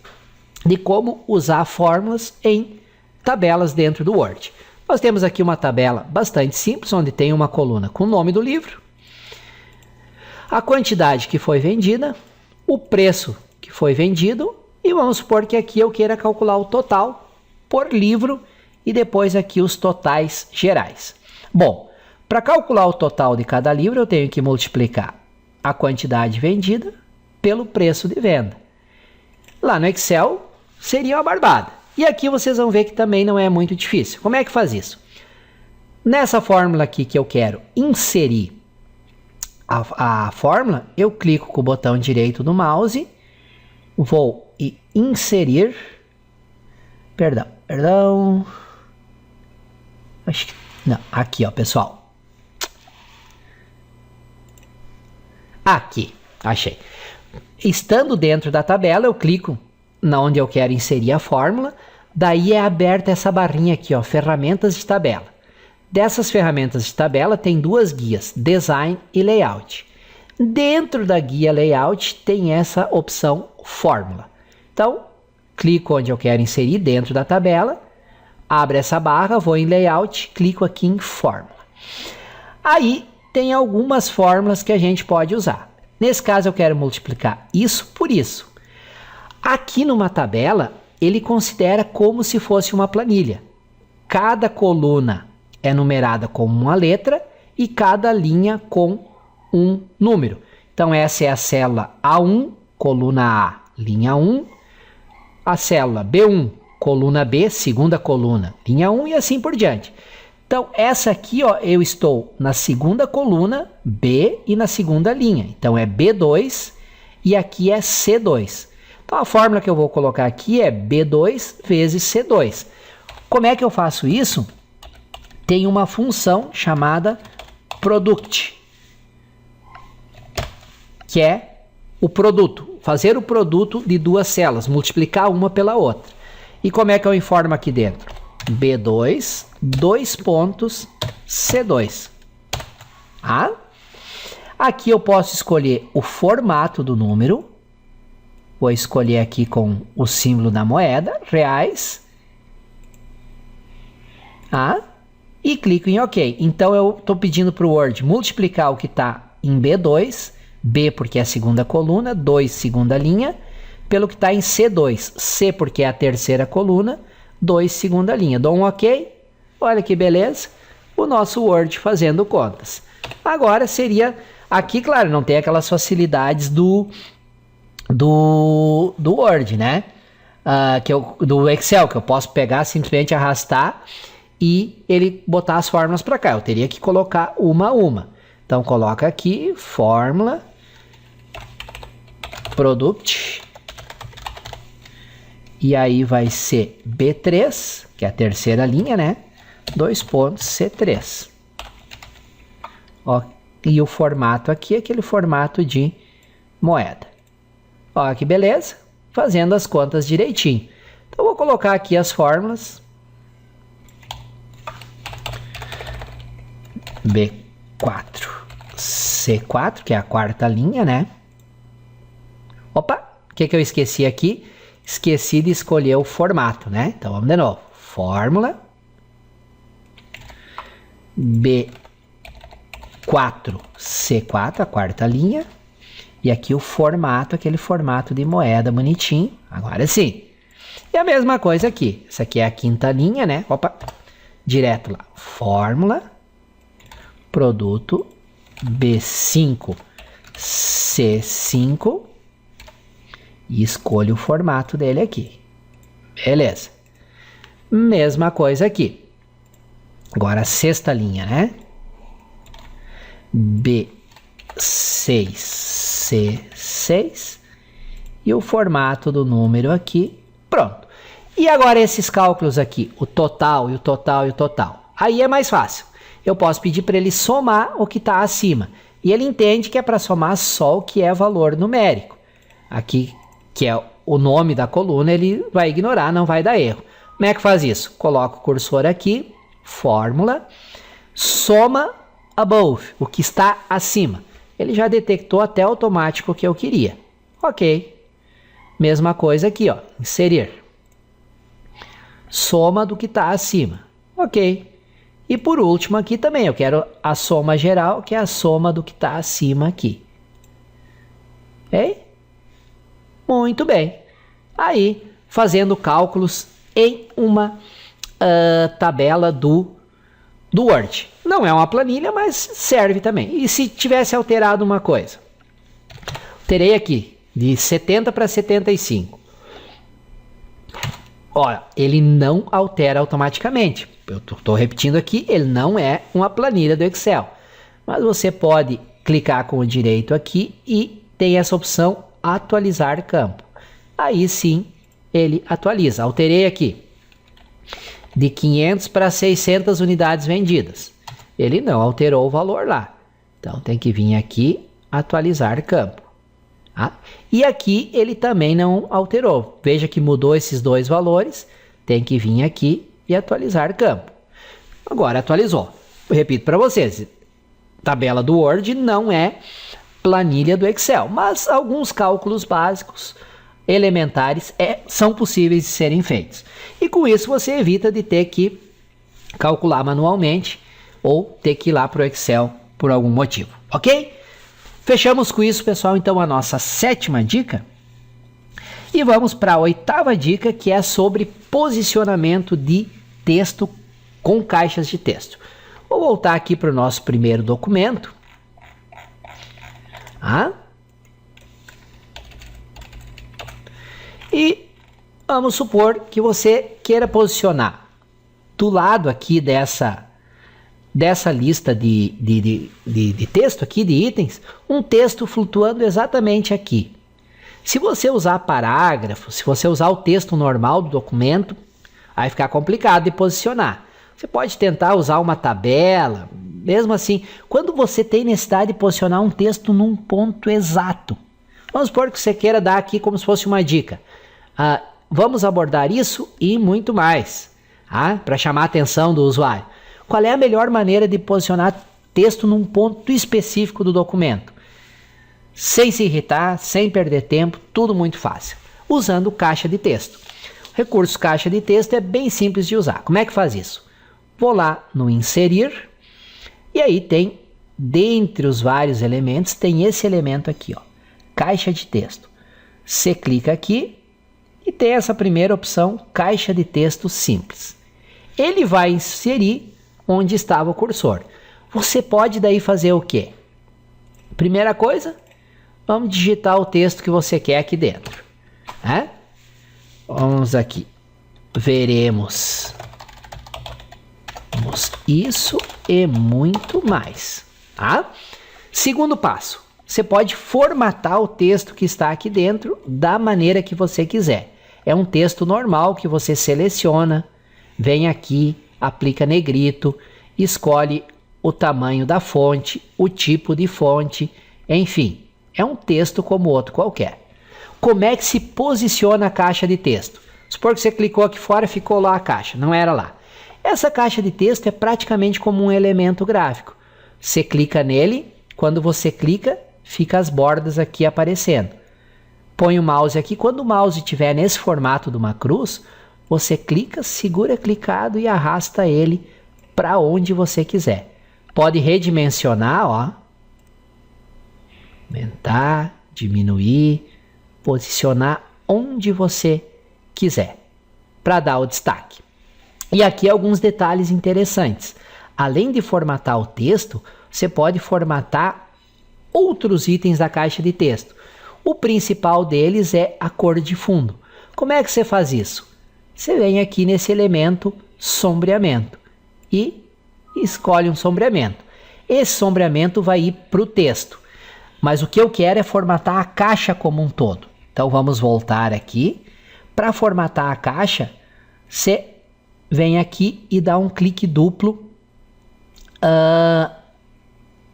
de como usar fórmulas em tabelas dentro do Word. Nós temos aqui uma tabela bastante simples, onde tem uma coluna com o nome do livro, a quantidade que foi vendida, o preço que foi vendido e vamos supor que aqui eu queira calcular o total por livro e depois aqui os totais gerais. Bom, para calcular o total de cada livro eu tenho que multiplicar a quantidade vendida pelo preço de venda. Lá no Excel seria uma barbada. E aqui vocês vão ver que também não é muito difícil. Como é que faz isso? Nessa fórmula aqui que eu quero inserir a fórmula, eu clico com o botão direito do mouse, vou em inserir, perdão, acho que, não, aqui ó pessoal, aqui, achei. Estando dentro da tabela, eu clico na onde eu quero inserir a fórmula. Daí é aberta essa barrinha aqui, ó, ferramentas de tabela. Dessas ferramentas de tabela tem duas guias, Design e Layout. Dentro da guia Layout tem essa opção Fórmula. Então, clico onde eu quero inserir dentro da tabela, abre essa barra, vou em Layout, clico aqui em Fórmula. Aí tem algumas fórmulas que a gente pode usar. Nesse caso eu quero multiplicar isso por isso. Aqui numa tabela, ele considera como se fosse uma planilha. Cada coluna é numerada com uma letra e cada linha com um número. Então essa é a célula A1, coluna A, linha 1. A célula B1, coluna B, segunda coluna, linha 1 e assim por diante. Então essa aqui, ó, eu estou na segunda coluna B e na segunda linha. Então é B2 e aqui é C2. Então a fórmula que eu vou colocar aqui é B2 vezes C2. Como é que eu faço isso? Tem uma função chamada product, que é o produto, fazer o produto de duas células, multiplicar uma pela outra. E como é que eu informo aqui dentro? B2, dois pontos, C2. Ah? Aqui eu posso escolher o formato do número. Vou escolher aqui com o símbolo da moeda, reais. Ah? E clico em OK. Então eu estou pedindo para o Word multiplicar o que está em B2, B porque é a segunda coluna, 2 segunda linha, pelo que está em C2, C porque é a terceira coluna, 2 segunda linha. Dou um OK. Olha que beleza. O nosso Word fazendo contas. Agora seria... Aqui, claro, não tem aquelas facilidades do Word, né? Do Excel, que eu posso pegar, simplesmente arrastar e ele botar as fórmulas para cá. Eu teria que colocar uma a uma. Então, coloca aqui, fórmula, product, e aí vai ser B3, que é a terceira linha, né? 2 pontos C3. Ó, e o formato aqui é aquele formato de moeda. Ó, que beleza, fazendo as contas direitinho. Então, vou colocar aqui as fórmulas. B4, C4, que é a quarta linha, né? Opa, o que eu esqueci aqui? Esqueci de escolher o formato, né? Então, vamos de novo. Fórmula. B4, C4, a quarta linha. E aqui o formato, aquele formato de moeda bonitinho. Agora sim. E a mesma coisa aqui. Essa aqui é a quinta linha, né? Opa, direto lá. Fórmula, produto, B5, C5. E escolho o formato dele aqui. Beleza. Mesma coisa aqui. Agora a sexta linha, né? B6, C6. E o formato do número aqui. Pronto. E agora esses cálculos aqui. O total, e o total, e o total. Aí é mais fácil. Eu posso pedir para ele somar o que está acima. E ele entende que é para somar só o que é valor numérico. Aqui, que é o nome da coluna, ele vai ignorar, não vai dar erro. Como é que faz isso? Coloco o cursor aqui, fórmula, soma above, o que está acima. Ele já detectou até automático o que eu queria. Ok. Mesma coisa aqui, ó, inserir. Soma do que está acima. Ok. E por último aqui também, eu quero a soma geral, que é a soma do que está acima aqui. Ok? Muito bem. Aí, fazendo cálculos em uma tabela do Word. Não é uma planilha, mas serve também. E se tivesse alterado uma coisa? Terei aqui de 70 para 75. Olha, ele não altera automaticamente. Eu estou repetindo aqui, ele não é uma planilha do Excel. Mas você pode clicar com o direito aqui e tem essa opção atualizar campo. Aí sim, ele atualiza. Alterei aqui de 500 para 600 unidades vendidas. Ele não alterou o valor lá. Então tem que vir aqui atualizar campo. Tá? E aqui ele também não alterou. Veja que mudou esses dois valores. Tem que vir aqui e atualizar campo. Agora atualizou. Eu repito para vocês. Tabela do Word não é planilha do Excel. Mas alguns cálculos básicos, elementares, são possíveis de serem feitos. E com isso você evita de ter que calcular manualmente ou ter que ir lá para o Excel por algum motivo. Ok? Fechamos com isso, pessoal, então a nossa 7ª dica. E vamos para a 8ª dica, que é sobre posicionamento de texto com caixas de texto. Vou voltar aqui para o nosso primeiro documento. E vamos supor que você queira posicionar do lado aqui dessa lista de texto aqui, de itens, um texto flutuando exatamente aqui. Se você usar parágrafo, se você usar o texto normal do documento, vai ficar complicado de posicionar. Você pode tentar usar uma tabela, mesmo assim, quando você tem necessidade de posicionar um texto num ponto exato. Vamos supor que você queira dar aqui como se fosse uma dica. Vamos abordar isso e muito mais, para chamar a atenção do usuário. Qual é a melhor maneira de posicionar texto num ponto específico do documento? Sem se irritar, sem perder tempo, tudo muito fácil. Usando caixa de texto. O recurso caixa de texto é bem simples de usar. Como é que faz isso? Vou lá no inserir e aí tem, dentre os vários elementos, tem esse elemento aqui, caixa de texto. Você clica aqui e tem essa primeira opção, caixa de texto simples. Ele vai inserir onde estava o cursor. Você pode daí fazer o quê? Primeira coisa, vamos digitar o texto que você quer aqui dentro. Vamos aqui. Veremos isso e muito mais. Segundo passo, você pode formatar o texto que está aqui dentro da maneira que você quiser. É um texto normal que você seleciona, vem aqui, aplica negrito, escolhe o tamanho da fonte, o tipo de fonte, enfim, é um texto como outro qualquer. Como é que se posiciona a caixa de texto? Supor que você clicou aqui fora e ficou lá a caixa, não era lá. Essa caixa de texto é praticamente como um elemento gráfico. Você clica nele, quando você clica, fica as bordas aqui aparecendo. Põe o mouse aqui, quando o mouse estiver nesse formato de uma cruz, você clica, segura clicado e arrasta ele para onde você quiser. Pode redimensionar, aumentar, diminuir, posicionar onde você quiser, para dar o destaque. E aqui alguns detalhes interessantes. Além de formatar o texto, você pode formatar outros itens da caixa de texto. O principal deles é a cor de fundo. Como é que você faz isso? Você vem aqui nesse elemento sombreamento e escolhe um sombreamento. Esse sombreamento vai ir para o texto, mas o que eu quero é formatar a caixa como um todo. Então vamos voltar aqui. Para formatar a caixa, você vem aqui e dá um clique duplo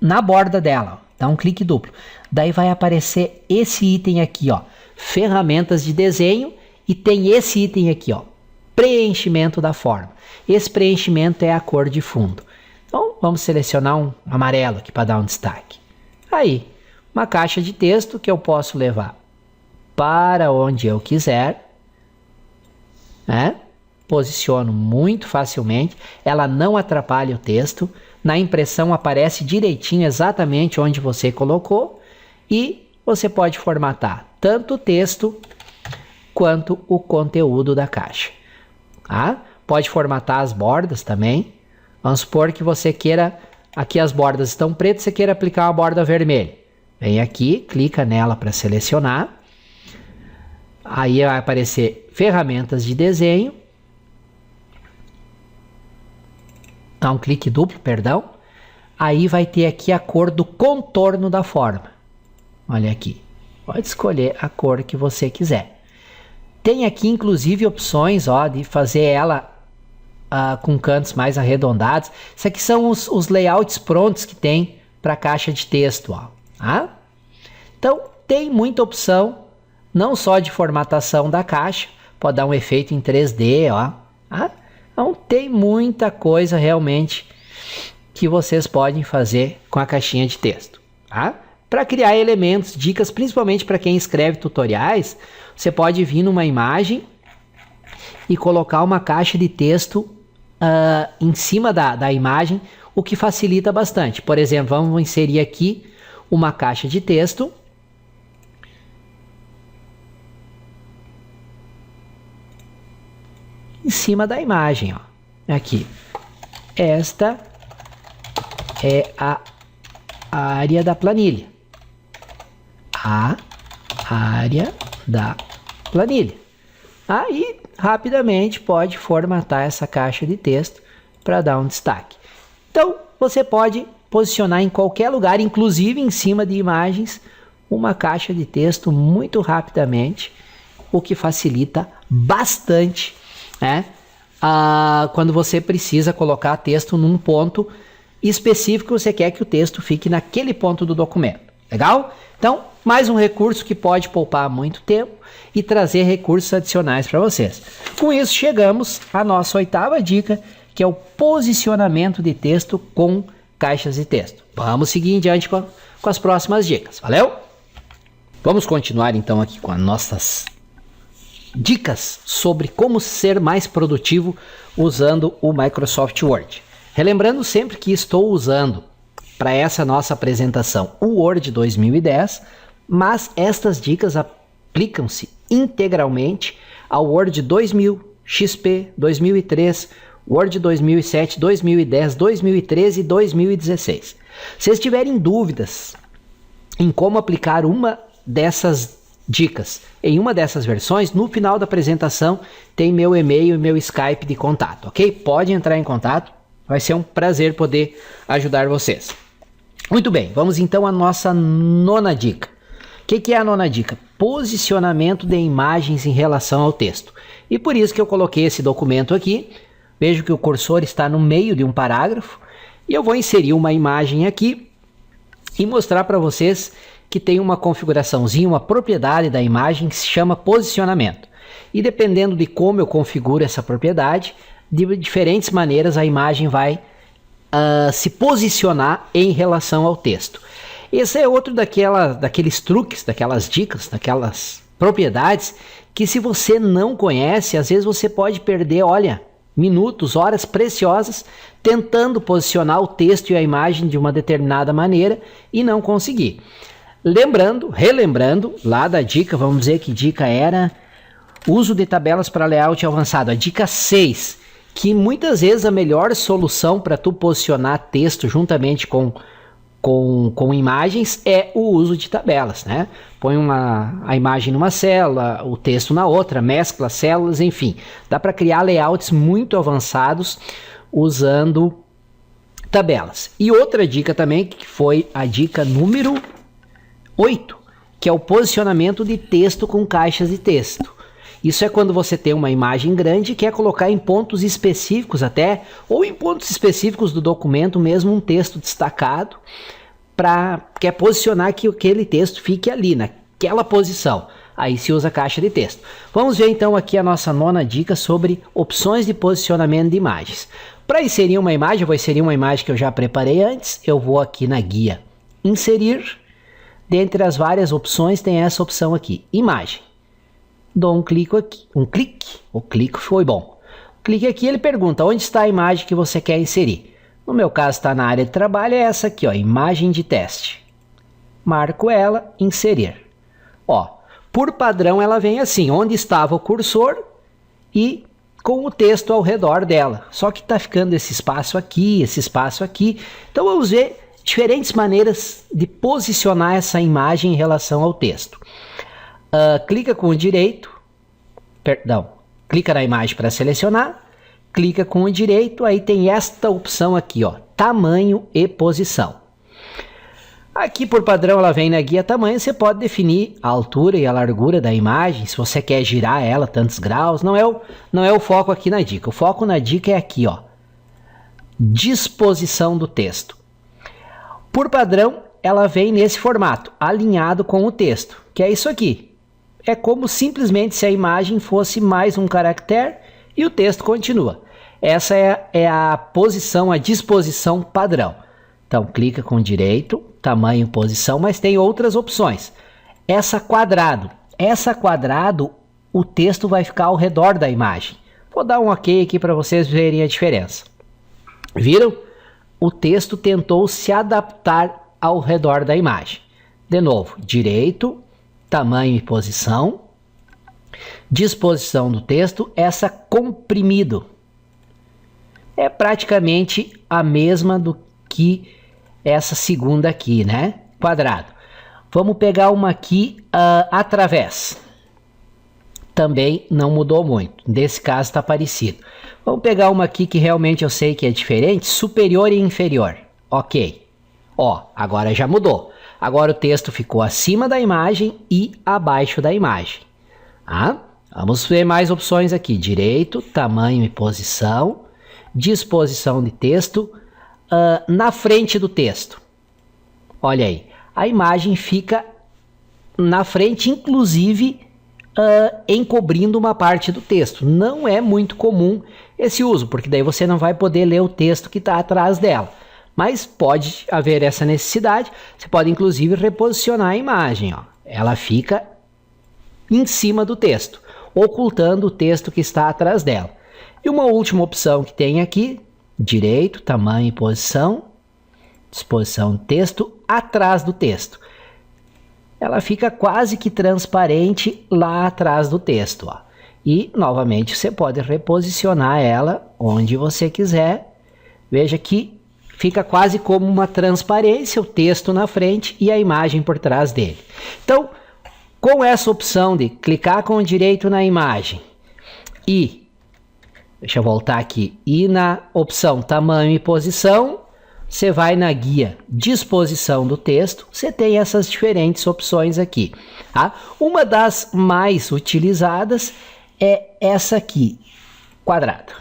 na borda dela. Dá um clique duplo. Daí vai aparecer esse item aqui, ferramentas de desenho, e tem esse item aqui, preenchimento da forma. Esse preenchimento é a cor de fundo. Então vamos selecionar um amarelo aqui para dar um destaque. Aí, uma caixa de texto que eu posso levar para onde eu quiser, posiciono muito facilmente, ela não atrapalha o texto, na impressão aparece direitinho exatamente onde você colocou e você pode formatar tanto o texto quanto o conteúdo da caixa. Pode formatar as bordas também. Vamos supor que você queira, aqui as bordas estão pretas, você queira aplicar uma borda vermelha. Vem aqui, clica nela para selecionar. Aí vai aparecer ferramentas de desenho. Dá um clique duplo, perdão. Aí vai ter aqui a cor do contorno da forma. Olha aqui. Pode escolher a cor que você quiser. Tem aqui inclusive opções de fazer ela com cantos mais arredondados. Isso aqui são os layouts prontos que tem para a caixa de texto. Então, tem muita opção, não só de formatação da caixa, pode dar um efeito em 3D, ó. Então tem muita coisa realmente que vocês podem fazer com a caixinha de texto, tá? Para criar elementos, dicas, principalmente para quem escreve tutoriais, você pode vir numa imagem e colocar uma caixa de texto em cima da imagem, o que facilita bastante. Por exemplo, vamos inserir aqui uma caixa de texto. Em cima da imagem, ó. Aqui. Esta é a área da planilha. A área da planilha. Aí, rapidamente, pode formatar essa caixa de texto para dar um destaque. Então, você pode posicionar em qualquer lugar, inclusive em cima de imagens, uma caixa de texto muito rapidamente, o que facilita bastante, né? Quando você precisa colocar texto num ponto específico, você quer que o texto fique naquele ponto do documento. Legal? Então, mais um recurso que pode poupar muito tempo e trazer recursos adicionais para vocês. Com isso, chegamos à nossa 8ª dica, que é o posicionamento de texto com caixas de texto. Vamos seguir em diante com as próximas dicas. Valeu? Vamos continuar então aqui com as nossas dicas sobre como ser mais produtivo usando o Microsoft Word. Relembrando sempre que estou usando para essa nossa apresentação o Word 2010, mas estas dicas aplicam-se integralmente ao Word 2000, XP, 2003, Word 2007, 2010, 2013 e 2016. Se vocês tiverem dúvidas em como aplicar uma dessas dicas em uma dessas versões, no final da apresentação tem meu e-mail e meu Skype de contato, ok? Pode entrar em contato, vai ser um prazer poder ajudar vocês. Muito bem, vamos então à nossa 9ª dica. O que é a 9ª dica? Posicionamento de imagens em relação ao texto. E por isso que eu coloquei esse documento aqui. Vejo que o cursor está no meio de um parágrafo e eu vou inserir uma imagem aqui e mostrar para vocês que tem uma configuraçãozinha, uma propriedade da imagem que se chama posicionamento. E dependendo de como eu configuro essa propriedade, de diferentes maneiras a imagem vai se posicionar em relação ao texto. Esse é outro daqueles truques, daquelas dicas, daquelas propriedades que, se você não conhece, às vezes você pode perder, olha, minutos, horas preciosas tentando posicionar o texto e a imagem de uma determinada maneira e não conseguir. Relembrando, lá da dica, vamos dizer que dica era uso de tabelas para layout avançado, a dica 6, que muitas vezes a melhor solução para tu posicionar texto juntamente com imagens é o uso de tabelas, né? Põe a imagem numa célula, o texto na outra, mescla células, enfim. Dá para criar layouts muito avançados usando tabelas. E outra dica também, que foi a dica número 8, que é o posicionamento de texto com caixas de texto. Isso é quando você tem uma imagem grande e quer colocar em pontos específicos até, ou em pontos específicos do documento mesmo, um texto destacado, quer posicionar que aquele texto fique ali, naquela posição. Aí se usa caixa de texto. Vamos ver então aqui a nossa 9ª dica sobre opções de posicionamento de imagens. Para inserir uma imagem, eu vou inserir uma imagem que eu já preparei antes, eu vou aqui na guia Inserir. Dentre as várias opções tem essa opção aqui, Imagem. Dou um clique aqui, o clique foi bom. Clique aqui, ele pergunta onde está a imagem que você quer inserir. No meu caso está na área de trabalho, é essa aqui, ó, imagem de teste. Marco ela, inserir. Ó, por padrão ela vem assim, onde estava o cursor e com o texto ao redor dela. Só que está ficando esse espaço aqui, esse espaço aqui. Então vamos ver diferentes maneiras de posicionar essa imagem em relação ao texto. Clica com o direito, clica na imagem para selecionar, clica com o direito, aí tem esta opção aqui, ó, tamanho e posição. Aqui por padrão ela vem na guia tamanho, você pode definir a altura e a largura da imagem, se você quer girar ela tantos graus, não é o foco aqui na dica, o foco na dica é aqui, ó, disposição do texto. Por padrão, ela vem nesse formato, alinhado com o texto, que é isso aqui. É como simplesmente se a imagem fosse mais um caractere e o texto continua. Essa é a posição, a disposição padrão. Então, clica com direito, tamanho, posição, mas tem outras opções. Essa quadrado, o texto vai ficar ao redor da imagem. Vou dar um OK aqui para vocês verem a diferença. Viram? O texto tentou se adaptar ao redor da imagem. De novo, direito, tamanho e posição. Disposição do texto, essa comprimido. É praticamente a mesma do que essa segunda aqui, né? Quadrado. Vamos pegar uma aqui através. Também não mudou muito. Nesse caso está parecido. Vamos pegar uma aqui que realmente eu sei que é diferente. Superior e inferior. Ok. Ó, agora já mudou. Agora o texto ficou acima da imagem e abaixo da imagem. Vamos ver mais opções aqui. Direito, tamanho e posição. Disposição de texto. Na frente do texto. Olha aí. A imagem fica na frente, inclusive encobrindo uma parte do texto. Não é muito comum esse uso, porque daí você não vai poder ler o texto que está atrás dela. Mas pode haver essa necessidade. Você pode inclusive reposicionar a imagem. Ó. Ela fica em cima do texto, ocultando o texto que está atrás dela. E uma última opção que tem aqui, direito, tamanho e posição, disposição do texto, atrás do texto. Ela fica quase que transparente lá atrás do texto. Ó. E, novamente, você pode reposicionar ela onde você quiser. Veja que fica quase como uma transparência, o texto na frente e a imagem por trás dele. Então, com essa opção de clicar com o direito na imagem e, deixa eu voltar aqui, e na opção tamanho e posição, você vai na guia disposição do texto, você tem essas diferentes opções aqui. Tá? Uma das mais utilizadas é essa aqui, quadrado.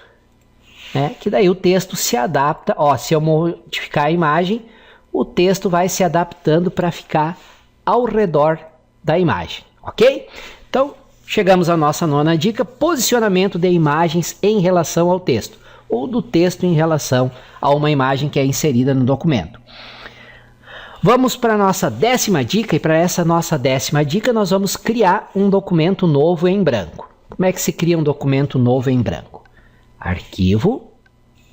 Né? Que daí o texto se adapta, ó, se eu modificar a imagem, o texto vai se adaptando para ficar ao redor da imagem, ok? Então, chegamos à nossa nona dica, posicionamento de imagens em relação ao texto, ou do texto em relação a uma imagem que é inserida no documento. Vamos para a nossa 10ª dica, e para essa nossa 10ª dica nós vamos criar um documento novo em branco. Como é que se cria um documento novo em branco? Arquivo,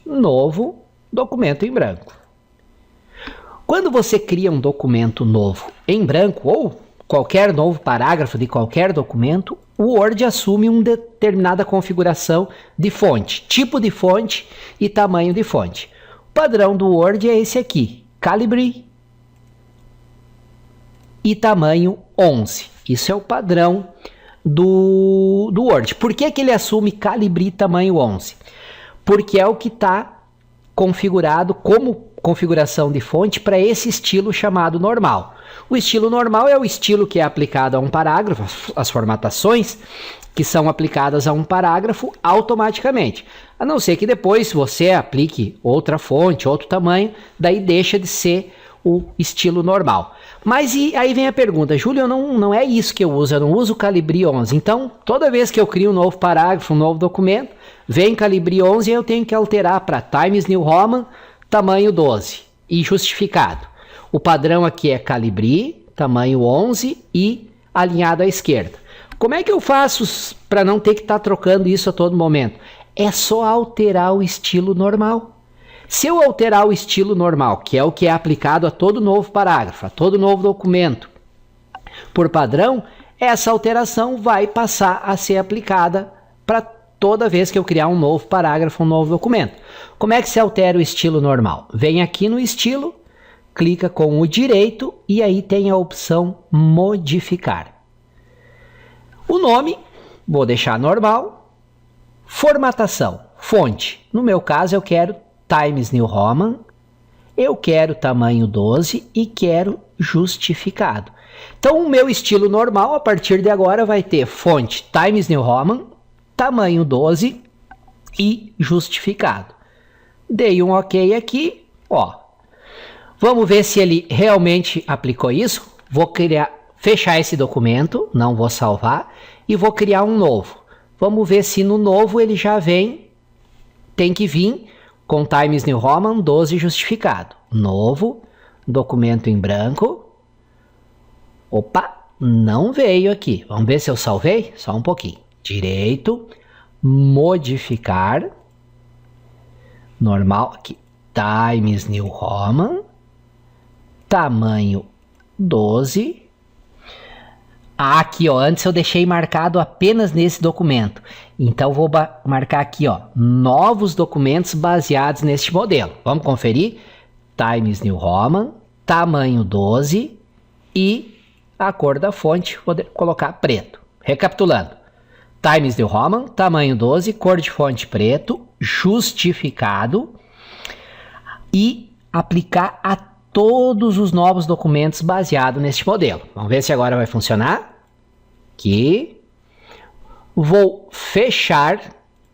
novo, documento em branco. Quando você cria um documento novo em branco, ou qualquer novo parágrafo de qualquer documento, o Word assume uma determinada configuração de fonte, tipo de fonte e tamanho de fonte. O padrão do Word é esse aqui, calibre e tamanho 11. Isso é o padrão do Word. Por que ele assume calibre e tamanho 11? Porque é o que está configurado como configuração de fonte para esse estilo chamado normal. O estilo normal é o estilo que é aplicado a um parágrafo, as formatações que são aplicadas a um parágrafo automaticamente. A não ser que depois você aplique outra fonte, outro tamanho, daí deixa de ser o estilo normal. Mas aí vem a pergunta, Júlio, não é isso que eu não uso o calibre 11. Então, toda vez que eu crio um novo parágrafo, um novo documento, vem calibre 11 e eu tenho que alterar para Times New Roman, tamanho 12 e justificado. O padrão aqui é calibre, tamanho 11 e alinhado à esquerda. Como é que eu faço para não ter que estar trocando isso a todo momento? É só alterar o estilo normal. Se eu alterar o estilo normal, que é o que é aplicado a todo novo parágrafo, a todo novo documento, por padrão, essa alteração vai passar a ser aplicada para toda vez que eu criar um novo parágrafo, um novo documento. Como é que se altera o estilo normal? Vem aqui no estilo, clica com o direito e aí tem a opção modificar. O nome, vou deixar normal. Formatação, fonte. No meu caso eu quero Times New Roman, eu quero tamanho 12 e quero justificado. Então o meu estilo normal a partir de agora vai ter fonte Times New Roman, tamanho 12 e justificado. Dei um OK aqui, ó. Vamos ver se ele realmente aplicou isso. Vou fechar esse documento, não vou salvar, e vou criar um novo. Vamos ver se no novo ele já vem, tem que vir com Times New Roman 12 justificado. Novo, documento em branco. Opa, não veio aqui. Vamos ver se eu salvei? Só um pouquinho. Direito, modificar, normal, aqui, Times New Roman, tamanho 12. Aqui, ó, antes eu deixei marcado apenas nesse documento. Então, vou marcar aqui, ó, novos documentos baseados neste modelo. Vamos conferir? Times New Roman, tamanho 12 e a cor da fonte, vou colocar preto. Recapitulando. Times New Roman, tamanho 12, cor de fonte preto, justificado e aplicar a todos os novos documentos baseados neste modelo. Vamos ver se agora vai funcionar. Aqui. Vou fechar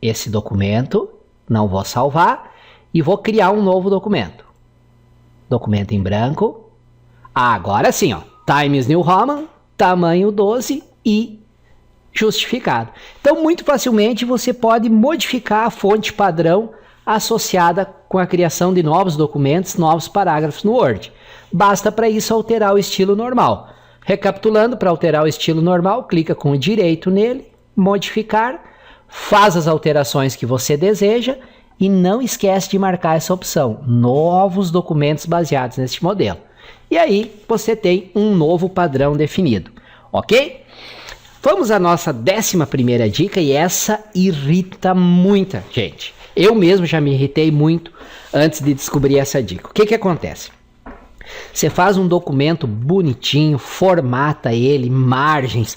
esse documento, não vou salvar, e vou criar um novo documento. Documento em branco. Agora sim, ó. Times New Roman, tamanho 12 e justificado. Então, muito facilmente você pode modificar a fonte padrão associada com a criação de novos documentos, novos parágrafos no Word. Basta para isso alterar o estilo normal. Recapitulando, para alterar o estilo normal, clica com o direito nele, modificar, faz as alterações que você deseja e não esquece de marcar essa opção, novos documentos baseados neste modelo. E aí você tem um novo padrão definido, ok? Vamos à nossa 11ª dica, e essa irrita muita gente. Eu mesmo já me irritei muito antes de descobrir essa dica. O que acontece? Você faz um documento bonitinho, formata ele, margens,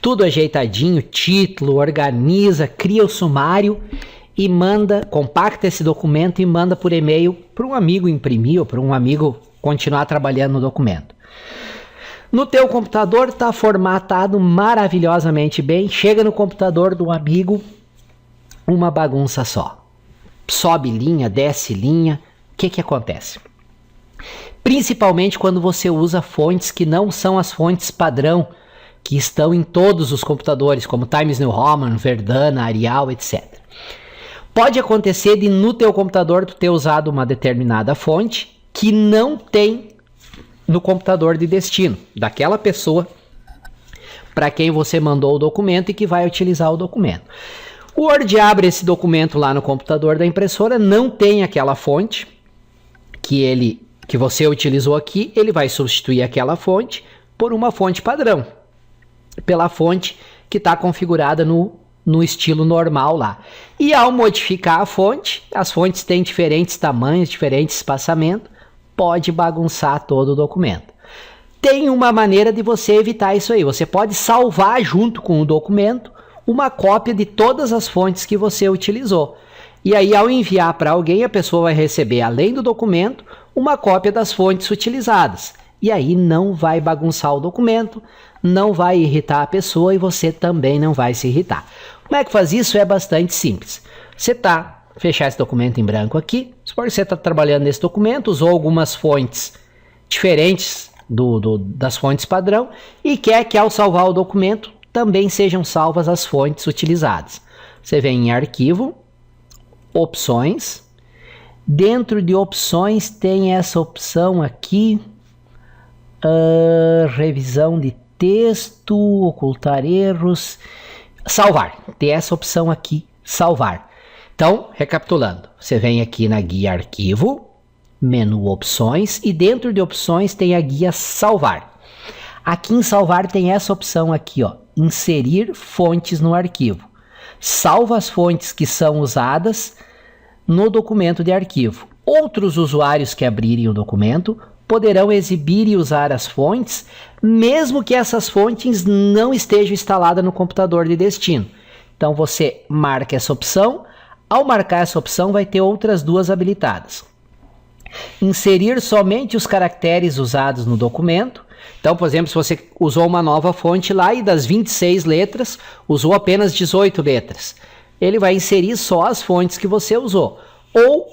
tudo ajeitadinho, título, organiza, cria o sumário e manda, compacta esse documento e manda por e-mail para um amigo imprimir ou para um amigo continuar trabalhando no documento. No teu computador está formatado maravilhosamente bem, chega no computador do amigo, uma bagunça só. Sobe linha, desce linha, o que acontece? Principalmente quando você usa fontes que não são as fontes padrão, que estão em todos os computadores, como Times New Roman, Verdana, Arial, etc. Pode acontecer de no teu computador tu ter usado uma determinada fonte que não tem no computador de destino, daquela pessoa para quem você mandou o documento e que vai utilizar o documento. O Word abre esse documento lá no computador da impressora, não tem aquela fonte que você utilizou aqui, ele vai substituir aquela fonte por uma fonte padrão, pela fonte que está configurada no estilo normal lá. E ao modificar a fonte, as fontes têm diferentes tamanhos, diferentes espaçamentos, pode bagunçar todo o documento. Tem uma maneira de você evitar isso aí. Você pode salvar junto com o documento uma cópia de todas as fontes que você utilizou. E aí, ao enviar para alguém, a pessoa vai receber, além do documento, uma cópia das fontes utilizadas. E aí não vai bagunçar o documento, não vai irritar a pessoa e você também não vai se irritar. Como é que faz isso? É bastante simples. Você fechar esse documento em branco aqui, supor que você está trabalhando nesse documento, usou algumas fontes diferentes das fontes padrão e quer que ao salvar o documento também sejam salvas as fontes utilizadas. Você vem em arquivo, opções, dentro de opções tem essa opção aqui, revisão de texto, ocultar erros, salvar, tem essa opção aqui, salvar. Então, recapitulando, você vem aqui na guia arquivo, menu opções e dentro de opções tem a guia salvar. Aqui em salvar tem essa opção aqui, ó, inserir fontes no arquivo. Salva as fontes que são usadas no documento de arquivo. Outros usuários que abrirem o documento poderão exibir e usar as fontes, mesmo que essas fontes não estejam instaladas no computador de destino. Então você marca essa opção. Ao marcar essa opção, vai ter outras duas habilitadas. Inserir somente os caracteres usados no documento. Então, por exemplo, se você usou uma nova fonte lá e das 26 letras, usou apenas 18 letras. Ele vai inserir só as fontes que você usou. Ou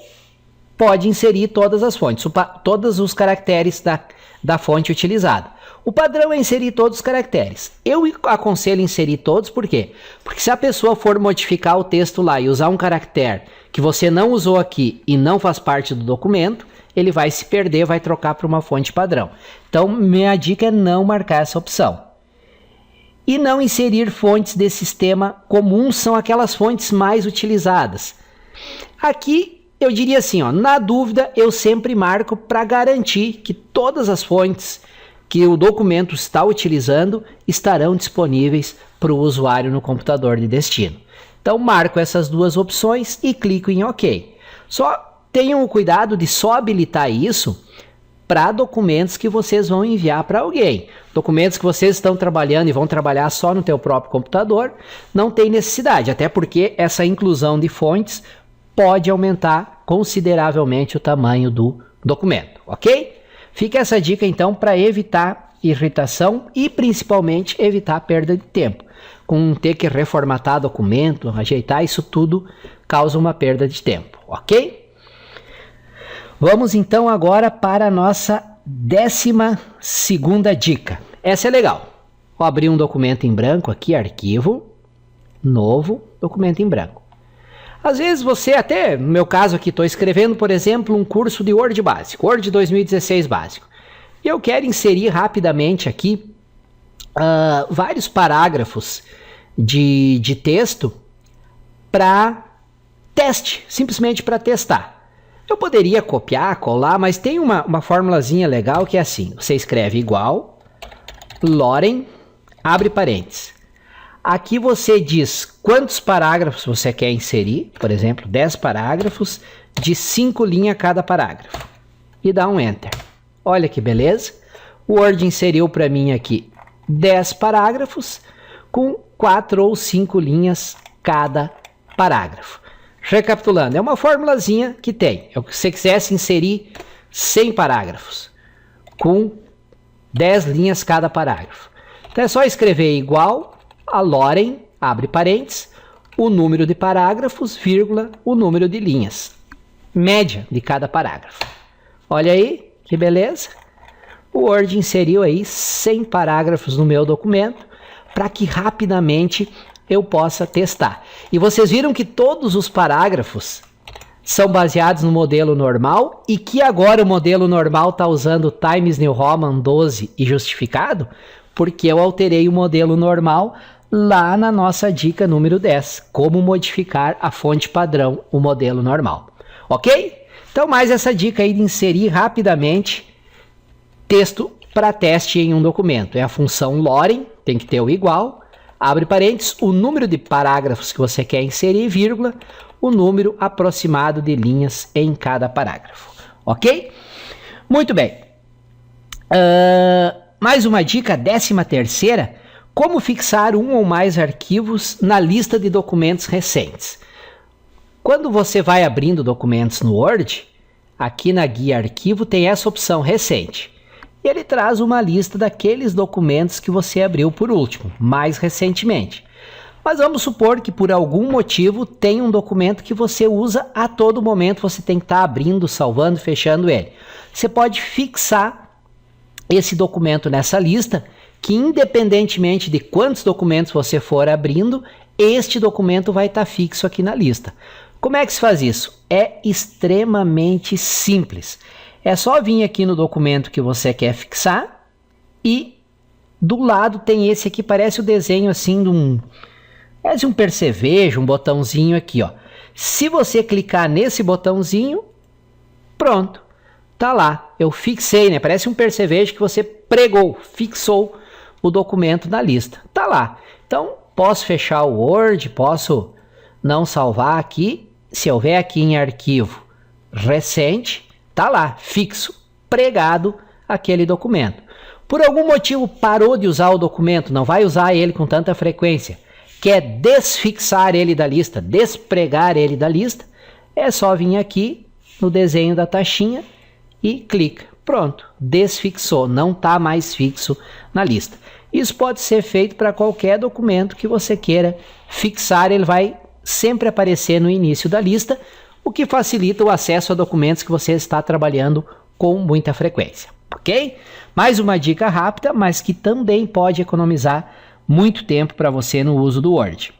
pode inserir todas as fontes, todos os caracteres da fonte utilizada. O padrão é inserir todos os caracteres. Eu aconselho inserir todos, por quê? Porque se a pessoa for modificar o texto lá e usar um caractere que você não usou aqui e não faz parte do documento, ele vai se perder, vai trocar para uma fonte padrão. Então, minha dica é não marcar essa opção. E não inserir fontes de sistema comum, são aquelas fontes mais utilizadas. Aqui, eu diria assim, ó, na dúvida, eu sempre marco para garantir que todas as fontes que o documento está utilizando estarão disponíveis para o usuário no computador de destino. Então, marco essas duas opções e clico em OK. Só tenham o cuidado de só habilitar isso para documentos que vocês vão enviar para alguém. Documentos que vocês estão trabalhando e vão trabalhar só no teu próprio computador, não tem necessidade, até porque essa inclusão de fontes pode aumentar consideravelmente o tamanho do documento, ok? Fica essa dica então para evitar irritação e principalmente evitar perda de tempo. Com ter que reformatar documento, ajeitar, isso tudo causa uma perda de tempo, ok? Vamos então agora para a nossa 12ª dica. Essa é legal. Vou abrir um documento em branco aqui, arquivo, novo, documento em branco. Às vezes você, até no meu caso aqui, estou escrevendo, por exemplo, um curso de Word básico, Word 2016 básico. E eu quero inserir rapidamente aqui vários parágrafos de texto para teste, simplesmente para testar. Eu poderia copiar, colar, mas tem uma formulazinha legal que é assim. Você escreve igual, Loren, abre parênteses. Aqui você diz quantos parágrafos você quer inserir, por exemplo, 10 parágrafos de 5 linhas cada parágrafo. E dá um Enter. Olha que beleza. O Word inseriu para mim aqui 10 parágrafos com 4 ou 5 linhas cada parágrafo. Recapitulando, é uma formulazinha que tem. Se você quisesse inserir 100 parágrafos com 10 linhas cada parágrafo. Então é só escrever igual a Loren, abre parênteses, o número de parágrafos, vírgula, o número de linhas. Média de cada parágrafo. Olha aí, que beleza. O Word inseriu aí 100 parágrafos no meu documento para que rapidamente eu possa testar. E vocês viram que todos os parágrafos são baseados no modelo normal e que agora o modelo normal está usando Times New Roman 12 e justificado porque eu alterei o modelo normal lá na nossa dica número 10, como modificar a fonte padrão, o modelo normal. Ok? Então, mais essa dica aí de inserir rapidamente texto para teste em um documento. É a função Loren, tem que ter o igual, abre parênteses, o número de parágrafos que você quer inserir, vírgula, o número aproximado de linhas em cada parágrafo. Ok? Muito bem. Mais uma dica, 13ª, como fixar um ou mais arquivos na lista de documentos recentes. Quando você vai abrindo documentos no Word, aqui na guia arquivo tem essa opção recente. E ele traz uma lista daqueles documentos que você abriu por último, mais recentemente. Mas vamos supor que por algum motivo tem um documento que você usa a todo momento, você tem que estar abrindo, salvando, fechando ele. Você pode fixar esse documento nessa lista, que independentemente de quantos documentos você for abrindo, este documento vai estar fixo aqui na lista. Como é que se faz isso? É extremamente simples. É só vir aqui no documento que você quer fixar e do lado tem esse aqui, parece o desenho assim de um percevejo, um botãozinho aqui, ó. Se você clicar nesse botãozinho, pronto, tá lá. Eu fixei, né? Parece um percevejo que você pregou, fixou o documento na lista. Tá lá. Então, posso fechar o Word, posso não salvar aqui. Se eu vier aqui em arquivo recente, tá lá, fixo, pregado aquele documento. Por algum motivo parou de usar o documento, não vai usar ele com tanta frequência, quer desfixar ele da lista, despregar ele da lista, é só vir aqui no desenho da taxinha e clica. Pronto, desfixou, não está mais fixo na lista. Isso pode ser feito para qualquer documento que você queira fixar, ele vai sempre aparecer no início da lista. o que facilita o acesso a documentos que você está trabalhando com muita frequência, ok? Mais uma dica rápida, mas que também pode economizar muito tempo para você no uso do Word.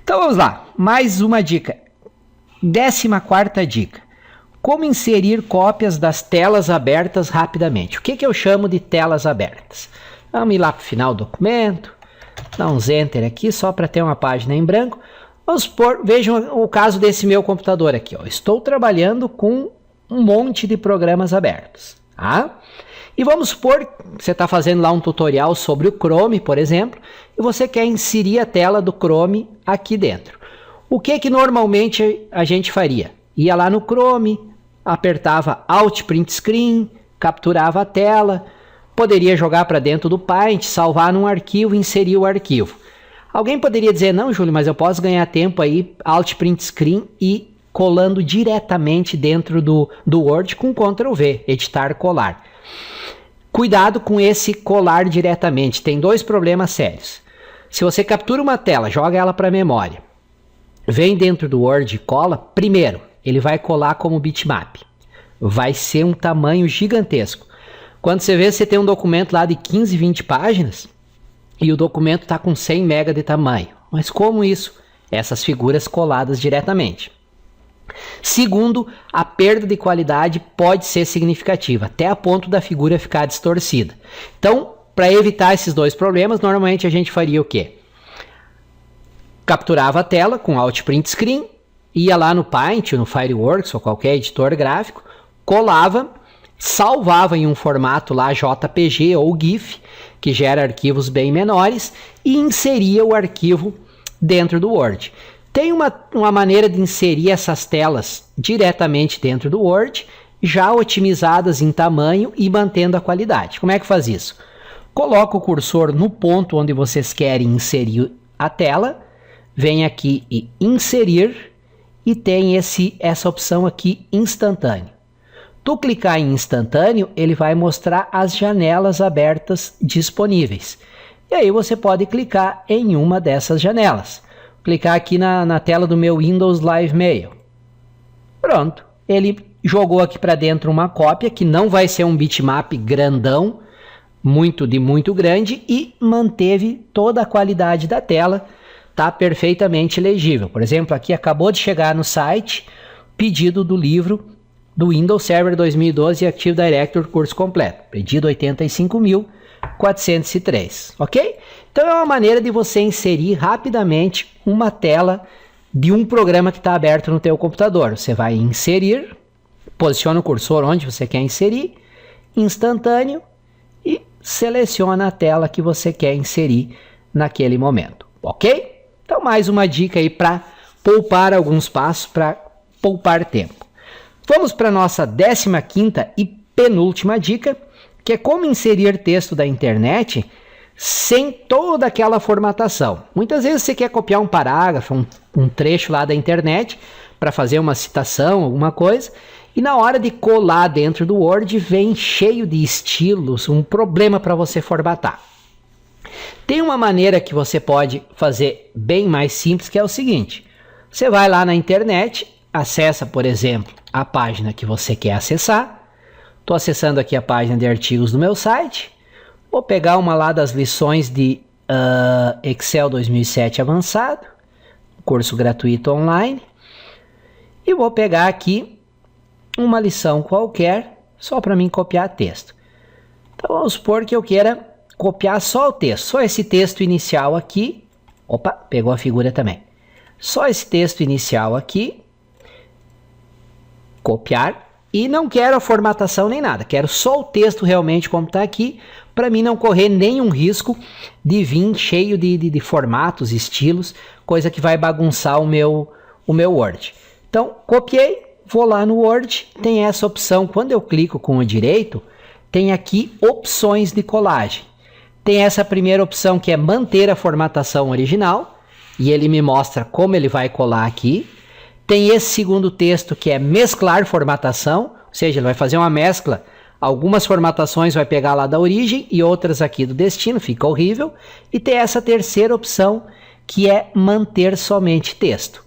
Então vamos lá, mais uma dica. 14ª dica. Como inserir cópias das telas abertas rapidamente. O que eu chamo de telas abertas? Vamos ir lá para o final do documento, dar uns enter aqui só para ter uma página em branco. Vamos supor, vejam o caso desse meu computador aqui. Ó. Estou trabalhando com um monte de programas abertos. Tá? E vamos supor que você está fazendo lá um tutorial sobre o Chrome, por exemplo, e você quer inserir a tela do Chrome aqui dentro. O que normalmente a gente faria? Ia lá no Chrome, apertava Alt Print Screen, capturava a tela, poderia jogar para dentro do Paint, salvar num arquivo, inserir o arquivo. Alguém poderia dizer, não, Júlio, mas eu posso ganhar tempo aí, Alt Print Screen e colando diretamente dentro do Word com Ctrl V, editar, colar. Cuidado com esse colar diretamente, tem dois problemas sérios. Se você captura uma tela, joga ela para a memória, vem dentro do Word e cola, primeiro, ele vai colar como bitmap. Vai ser um tamanho gigantesco. Quando você vê, você tem um documento lá de 15, 20 páginas e o documento está com 100 MB de tamanho. Mas como isso? Essas figuras coladas diretamente. Segundo, a perda de qualidade pode ser significativa, até a ponto da figura ficar distorcida. Então, para evitar esses dois problemas, normalmente a gente faria o quê? Capturava a tela com Alt Print Screen, ia lá no Paint, no Fireworks ou qualquer editor gráfico, colava, salvava em um formato lá JPG ou GIF, que gera arquivos bem menores, e inseria o arquivo dentro do Word. Tem uma maneira de inserir essas telas diretamente dentro do Word, já otimizadas em tamanho e mantendo a qualidade. Como é que faz isso? Coloca o cursor no ponto onde vocês querem inserir a tela, vem aqui e inserir, e tem essa opção aqui, instantâneo. Tu clicar em instantâneo, ele vai mostrar as janelas abertas disponíveis. E aí você pode clicar em uma dessas janelas. Clicar aqui na tela do meu Windows Live Mail. Pronto, ele jogou aqui para dentro uma cópia, que não vai ser um bitmap grandão, muito grande, e manteve toda a qualidade da tela. Está perfeitamente legível. Por exemplo, aqui acabou de chegar no site pedido do livro do Windows Server 2012 Active Directory curso completo. Pedido 85.403, ok? Então é uma maneira de você inserir rapidamente uma tela de um programa que está aberto no teu computador. Você vai inserir, posiciona o cursor onde você quer inserir, instantâneo, e seleciona a tela que você quer inserir naquele momento, ok? Então, mais uma dica aí para poupar alguns passos, para poupar tempo. Vamos para a nossa 15ª e penúltima dica, que é como inserir texto da internet sem toda aquela formatação. Muitas vezes você quer copiar um parágrafo, um trecho lá da internet, para fazer uma citação, alguma coisa, e na hora de colar dentro do Word, vem cheio de estilos, um problema para você formatar. Tem uma maneira que você pode fazer bem mais simples, que é o seguinte: você vai lá na internet, acessa, por exemplo, a página que você quer acessar. Estou acessando aqui a página de artigos do meu site. Vou pegar uma lá das lições de Excel 2007 avançado, curso gratuito online, e vou pegar aqui uma lição qualquer, só para mim copiar texto. Então vamos supor que eu queira copiar só o texto, só esse texto inicial aqui. Opa, pegou a figura também. Só esse texto inicial aqui. Copiar. E não quero a formatação nem nada. Quero só o texto realmente como está aqui, para mim não correr nenhum risco de vir cheio de formatos, estilos, coisa que vai bagunçar o meu Word. Então, copiei, vou lá no Word, tem essa opção. Quando eu clico com o direito, tem aqui opções de colagem. Tem essa primeira opção, que é manter a formatação original, e ele me mostra como ele vai colar aqui. Tem esse segundo texto, que é mesclar formatação, ou seja, ele vai fazer uma mescla. Algumas formatações vai pegar lá da origem e outras aqui do destino, fica horrível. E tem essa terceira opção, que é manter somente texto.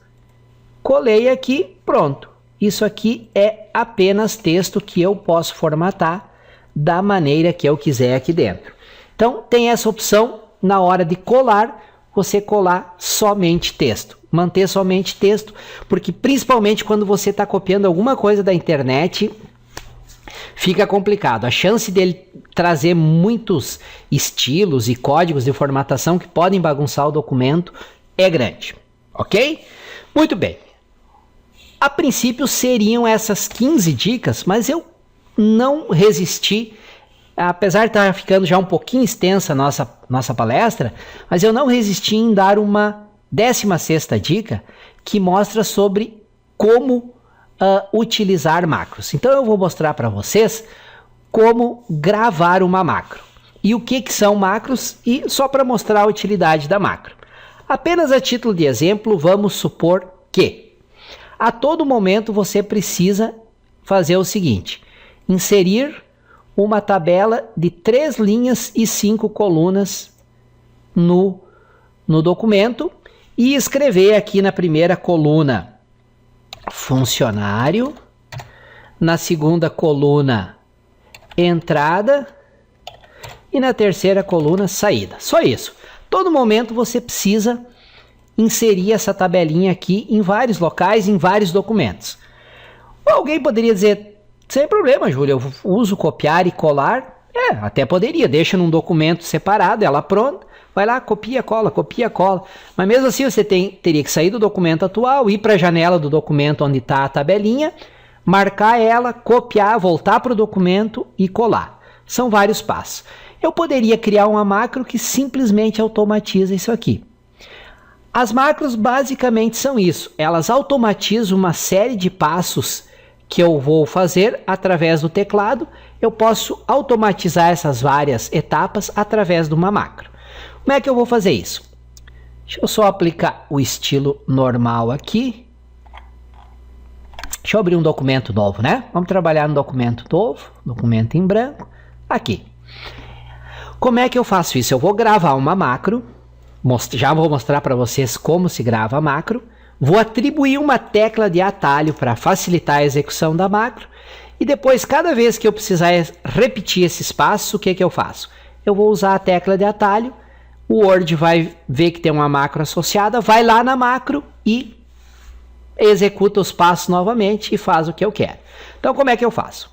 colei aqui, pronto. Isso aqui é apenas texto que eu posso formatar da maneira que eu quiser aqui dentro. Então, tem essa opção, na hora de colar, você colar somente texto. Manter somente texto, porque principalmente quando você está copiando alguma coisa da internet, fica complicado. A chance dele trazer muitos estilos e códigos de formatação que podem bagunçar o documento é grande, ok? Muito bem. A princípio seriam essas 15 dicas, mas eu não resisti, apesar de estar ficando já um pouquinho extensa a nossa palestra, mas eu não resisti em dar uma 16ª dica que mostra sobre como utilizar macros. Então eu vou mostrar para vocês como gravar uma macro. E o que são macros, e só para mostrar a utilidade da macro. Apenas a título de exemplo, vamos supor que a todo momento você precisa fazer o seguinte: inserir uma tabela de 3 linhas e 5 colunas no documento e escrever aqui na primeira coluna funcionário, na segunda coluna entrada e na terceira coluna saída. Só isso. Todo momento você precisa inserir essa tabelinha aqui em vários locais, em vários documentos. Alguém poderia dizer: sem problema, Júlia, eu uso copiar e colar. Até poderia, deixa num documento separado, ela pronta, vai lá, copia, cola. Mas mesmo assim você teria que sair do documento atual, ir para a janela do documento onde está a tabelinha, marcar ela, copiar, voltar para o documento e colar. São vários passos. Eu poderia criar uma macro que simplesmente automatiza isso aqui. As macros basicamente são isso. Elas automatizam uma série de passos que eu vou fazer através do teclado. Eu posso automatizar essas várias etapas através de uma macro. Como é que eu vou fazer isso? Deixa eu só aplicar o estilo normal aqui. Deixa eu abrir um documento novo, né? Vamos trabalhar no documento novo, documento em branco, aqui. Como é que eu faço isso? Eu vou gravar uma macro, já vou mostrar para vocês como se grava a macro, vou atribuir uma tecla de atalho para facilitar a execução da macro, e depois, cada vez que eu precisar repetir esse espaço, o que eu faço? Eu vou usar a tecla de atalho, o Word vai ver que tem uma macro associada, vai lá na macro e executa os passos novamente e faz o que eu quero. Então, como é que eu faço?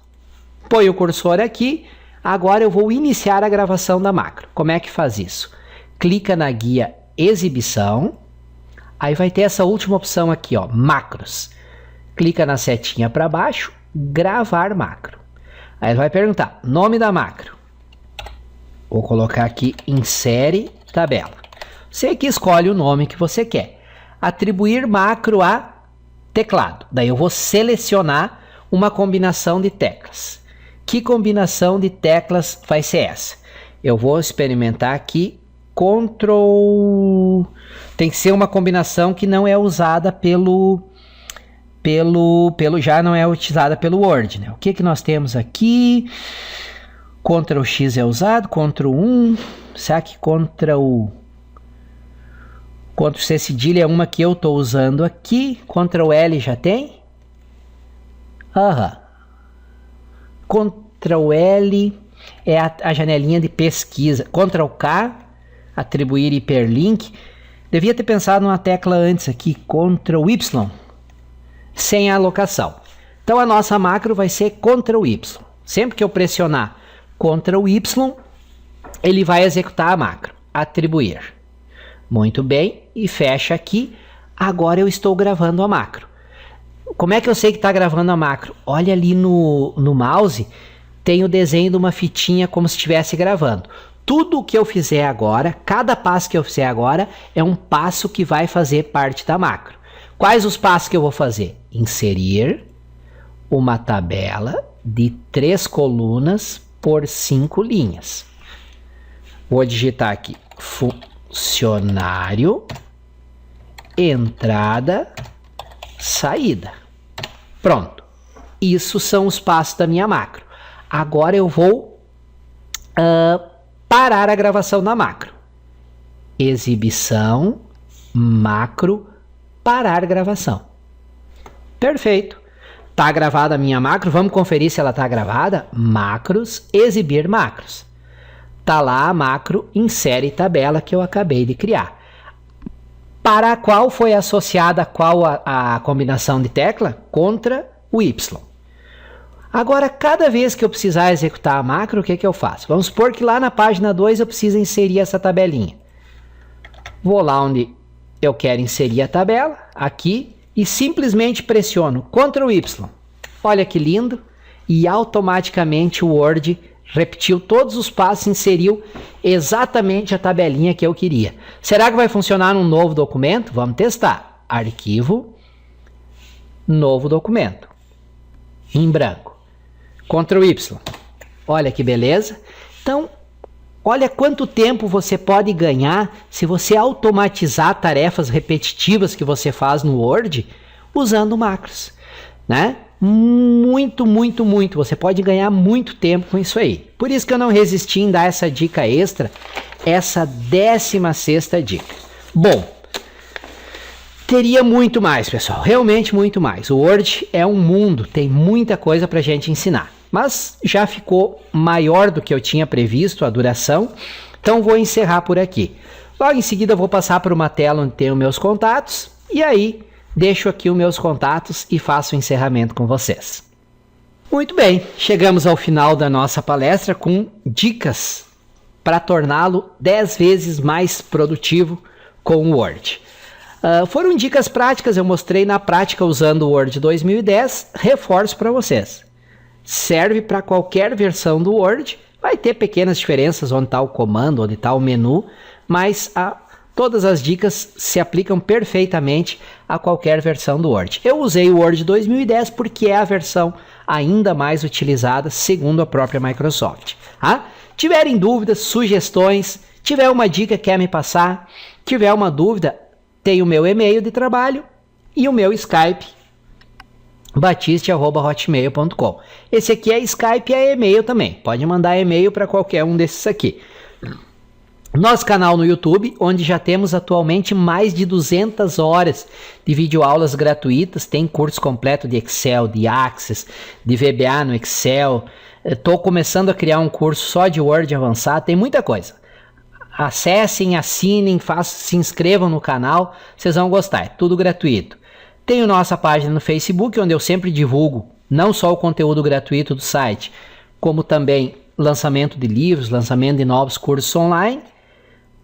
Põe o cursor aqui, agora eu vou iniciar a gravação da macro. Como é que faz isso? Clica na guia exibição, aí vai ter essa última opção aqui, ó, macros. Clica na setinha para baixo, gravar macro. Aí ele vai perguntar, nome da macro. Vou colocar aqui, insere tabela. Você aqui escolhe o nome que você quer. Atribuir macro a teclado. Daí eu vou selecionar uma combinação de teclas. Que combinação de teclas vai ser essa? Eu vou experimentar aqui Ctrl... Tem que ser uma combinação que não é usada já não é utilizada pelo Word, né? O que nós temos aqui? Ctrl X é usado, Ctrl 1, será que Ctrl C cedilha é uma que eu estou usando aqui, Ctrl L já tem? Ctrl L é a janelinha de pesquisa, Ctrl K, atribuir hiperlink, devia ter pensado numa tecla antes aqui, Ctrl Y, sem alocação. Então a nossa macro vai ser Ctrl Y, sempre que eu pressionar Ctrl Y, ele vai executar a macro, atribuir. Muito bem, e fecha aqui. Agora eu estou gravando a macro. Como é que eu sei que está gravando a macro? Olha ali no mouse, tem o desenho de uma fitinha como se estivesse gravando. Tudo o que eu fizer agora, cada passo que eu fizer agora, é um passo que vai fazer parte da macro. Quais os passos que eu vou fazer? Inserir uma tabela de 3 colunas por 5 linhas. Vou digitar aqui funcionário, entrada, saída. Pronto. Isso são os passos da minha macro. Agora eu vou parar a gravação da macro. Exibição, macro, parar gravação. Perfeito. Tá gravada a minha macro, vamos conferir se ela tá gravada. Macros, exibir macros. Tá lá a macro insere tabela que eu acabei de criar. Para a qual foi associada qual a combinação de tecla? Contra o Y. Agora, cada vez que eu precisar executar a macro, o que eu faço? Vamos supor que lá na página 2 eu preciso inserir essa tabelinha. Vou lá onde eu quero inserir a tabela, aqui, e simplesmente pressiono Ctrl Y. Olha que lindo. E automaticamente o Word repetiu todos os passos e inseriu exatamente a tabelinha que eu queria. Será que vai funcionar num novo documento? Vamos testar. Arquivo, novo documento, em branco. Ctrl Y. Olha que beleza. Então, olha quanto tempo você pode ganhar se você automatizar tarefas repetitivas que você faz no Word usando macros, né? Muito, muito, muito. Você pode ganhar muito tempo com isso aí. Por isso que eu não resisti em dar essa dica extra, essa 16ª dica. Bom, teria muito mais, pessoal, realmente muito mais. O Word é um mundo, tem muita coisa para a gente ensinar. Mas já ficou maior do que eu tinha previsto a duração, então vou encerrar por aqui. Logo em seguida vou passar para uma tela onde tem os meus contatos, e aí deixo aqui os meus contatos e faço o encerramento com vocês. Muito bem, chegamos ao final da nossa palestra com dicas para torná-lo 10 vezes mais produtivo com o Word. Foram dicas práticas, eu mostrei na prática usando o Word 2010, reforço para vocês. Serve para qualquer versão do Word, vai ter pequenas diferenças onde está o comando, onde está o menu, mas todas as dicas se aplicam perfeitamente a qualquer versão do Word. Eu usei o Word 2010 porque é a versão ainda mais utilizada segundo a própria Microsoft. Tiverem dúvidas, sugestões, tiver uma dica que quer me passar, tiver uma dúvida, tem o meu e-mail de trabalho e o meu Skype, batiste@hotmail.com. Esse aqui é Skype e é e-mail também. Pode mandar e-mail para qualquer um desses aqui. Nosso canal no YouTube, onde já temos atualmente mais de 200 horas de videoaulas gratuitas. Tem curso completo de Excel, de Access, de VBA no Excel. Estou começando a criar um curso só de Word avançado. Tem muita coisa. Acessem, assinem, se inscrevam no canal. Vocês vão gostar. É tudo gratuito. Tenho nossa página no Facebook, onde eu sempre divulgo não só o conteúdo gratuito do site, como também lançamento de livros, lançamento de novos cursos online.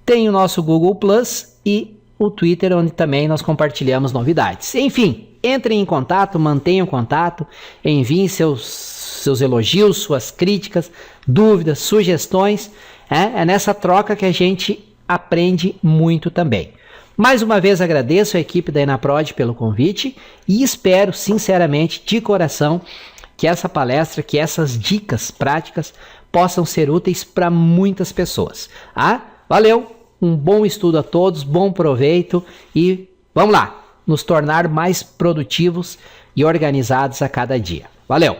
Tem o nosso Google Plus e o Twitter, onde também nós compartilhamos novidades. Enfim, entrem em contato, mantenham contato, enviem seus elogios, suas críticas, dúvidas, sugestões. É nessa troca que a gente aprende muito também. Mais uma vez agradeço a equipe da Enaprod pelo convite e espero sinceramente, de coração, que essa palestra, que essas dicas práticas possam ser úteis para muitas pessoas. Valeu, um bom estudo a todos, bom proveito e vamos lá, nos tornar mais produtivos e organizados a cada dia. Valeu!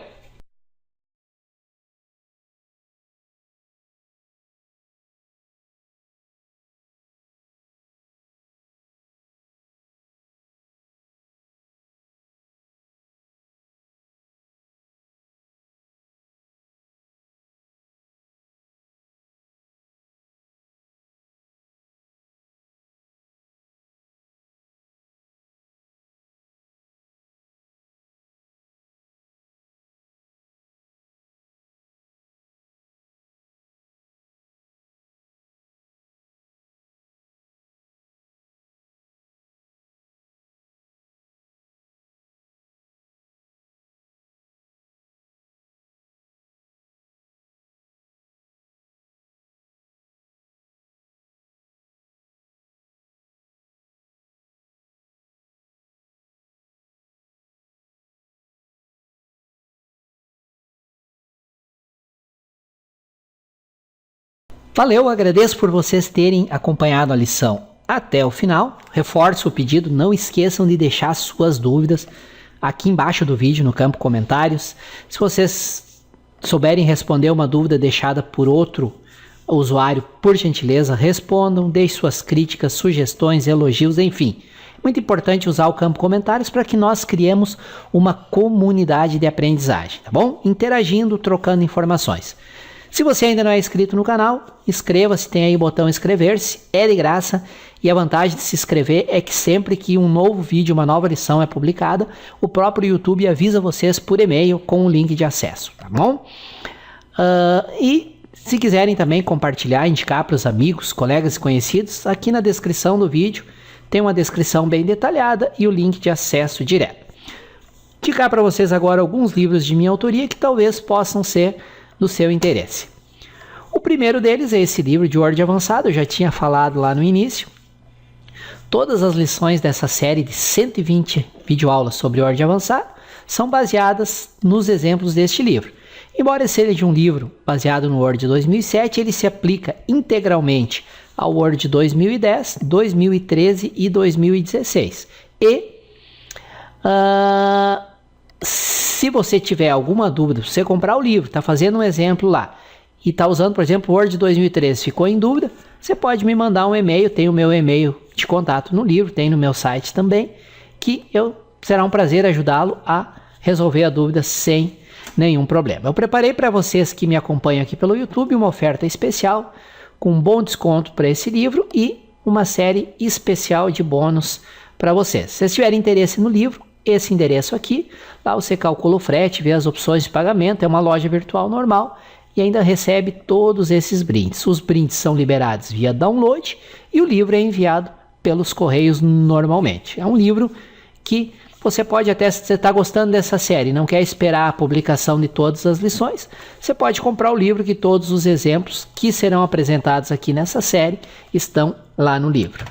Valeu, agradeço por vocês terem acompanhado a lição até o final. Reforço o pedido, não esqueçam de deixar suas dúvidas aqui embaixo do vídeo, no campo comentários. Se vocês souberem responder uma dúvida deixada por outro usuário, por gentileza, respondam, deixem suas críticas, sugestões, elogios, enfim. Muito importante usar o campo comentários para que nós criemos uma comunidade de aprendizagem, tá bom? Interagindo, trocando informações. Se você ainda não é inscrito no canal, inscreva-se, tem aí o botão inscrever-se, é de graça, e a vantagem de se inscrever é que sempre que um novo vídeo, uma nova lição é publicada, o próprio YouTube avisa vocês por e-mail com o link de acesso, tá bom? E se quiserem também compartilhar, indicar para os amigos, colegas e conhecidos, aqui na descrição do vídeo tem uma descrição bem detalhada e o link de acesso direto. Indicar para vocês agora alguns livros de minha autoria que talvez possam ser do seu interesse. O primeiro deles é esse livro de Word avançado, eu já tinha falado lá no início. Todas as lições dessa série de 120 videoaulas sobre Word avançado são baseadas nos exemplos deste livro. Embora seja um livro baseado no Word 2007, ele se aplica integralmente ao Word 2010, 2013 e 2016. Se você tiver alguma dúvida, se você comprar o livro, está fazendo um exemplo lá e está usando, por exemplo, o Word 2013, ficou em dúvida, você pode me mandar um e-mail, tem o meu e-mail de contato no livro, tem no meu site também, que será um prazer ajudá-lo a resolver a dúvida sem nenhum problema. Eu preparei para vocês que me acompanham aqui pelo YouTube uma oferta especial com um bom desconto para esse livro e uma série especial de bônus para vocês. Se vocês tiverem interesse no livro, esse endereço aqui, lá você calcula o frete, vê as opções de pagamento, é uma loja virtual normal e ainda recebe todos esses brindes. Os brindes são liberados via download e o livro é enviado pelos correios normalmente. É um livro que você pode até, se você está gostando dessa série, não quer esperar a publicação de todas as lições, você pode comprar o livro que todos os exemplos que serão apresentados aqui nessa série estão lá no livro.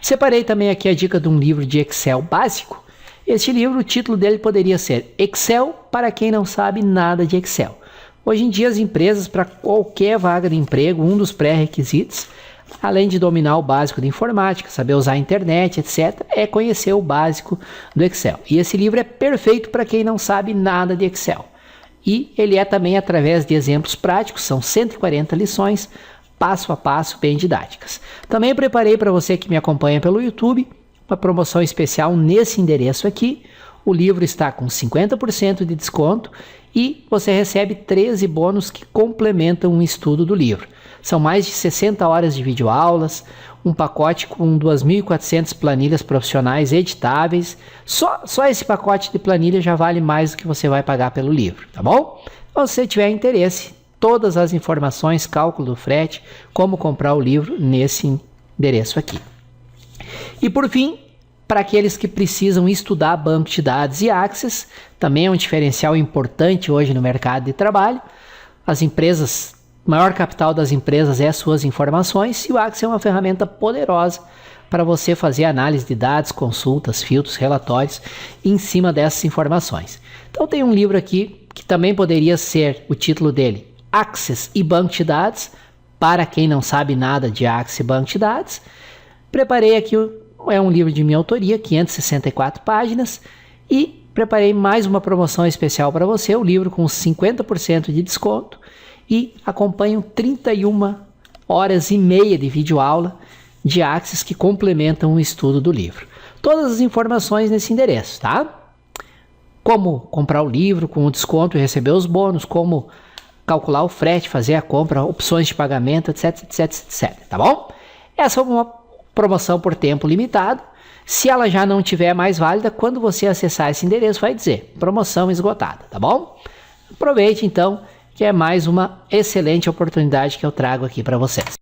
Separei também aqui a dica de um livro de Excel básico. Este livro, o título dele poderia ser Excel para quem não sabe nada de Excel. Hoje em dia as empresas, para qualquer vaga de emprego, um dos pré-requisitos, além de dominar o básico de informática, saber usar a internet, etc., é conhecer o básico do Excel. E esse livro é perfeito para quem não sabe nada de Excel. E ele é também através de exemplos práticos, são 140 lições, passo a passo, bem didáticas. Também preparei para você que me acompanha pelo YouTube uma promoção especial nesse endereço aqui. O livro está com 50% de desconto e você recebe 13 bônus que complementam o estudo do livro. São mais de 60 horas de videoaulas, um pacote com 2.400 planilhas profissionais editáveis. Só esse pacote de planilha já vale mais do que você vai pagar pelo livro, tá bom? Então, se você tiver interesse, todas as informações, cálculo do frete, como comprar o livro nesse endereço aqui. E por fim, para aqueles que precisam estudar banco de dados e Access, também é um diferencial importante hoje no mercado de trabalho. As empresas, o maior capital das empresas é as suas informações e o Access é uma ferramenta poderosa para você fazer análise de dados, consultas, filtros, relatórios em cima dessas informações. Então tem um livro aqui que também poderia ser o título dele, Access e banco de dados, para quem não sabe nada de Access e banco de dados. Preparei aqui, é um livro de minha autoria, 564 páginas, e preparei mais uma promoção especial para você, o livro com 50% de desconto, e acompanham 31 horas e meia de videoaula de Access que complementam o estudo do livro. Todas as informações nesse endereço, tá? Como comprar o livro com o desconto e receber os bônus, como calcular o frete, fazer a compra, opções de pagamento, etc, etc, etc, tá bom? Essa é uma promoção por tempo limitado. Se ela já não tiver mais válida, quando você acessar esse endereço vai dizer promoção esgotada, tá bom? Aproveite então, que é mais uma excelente oportunidade que eu trago aqui para vocês.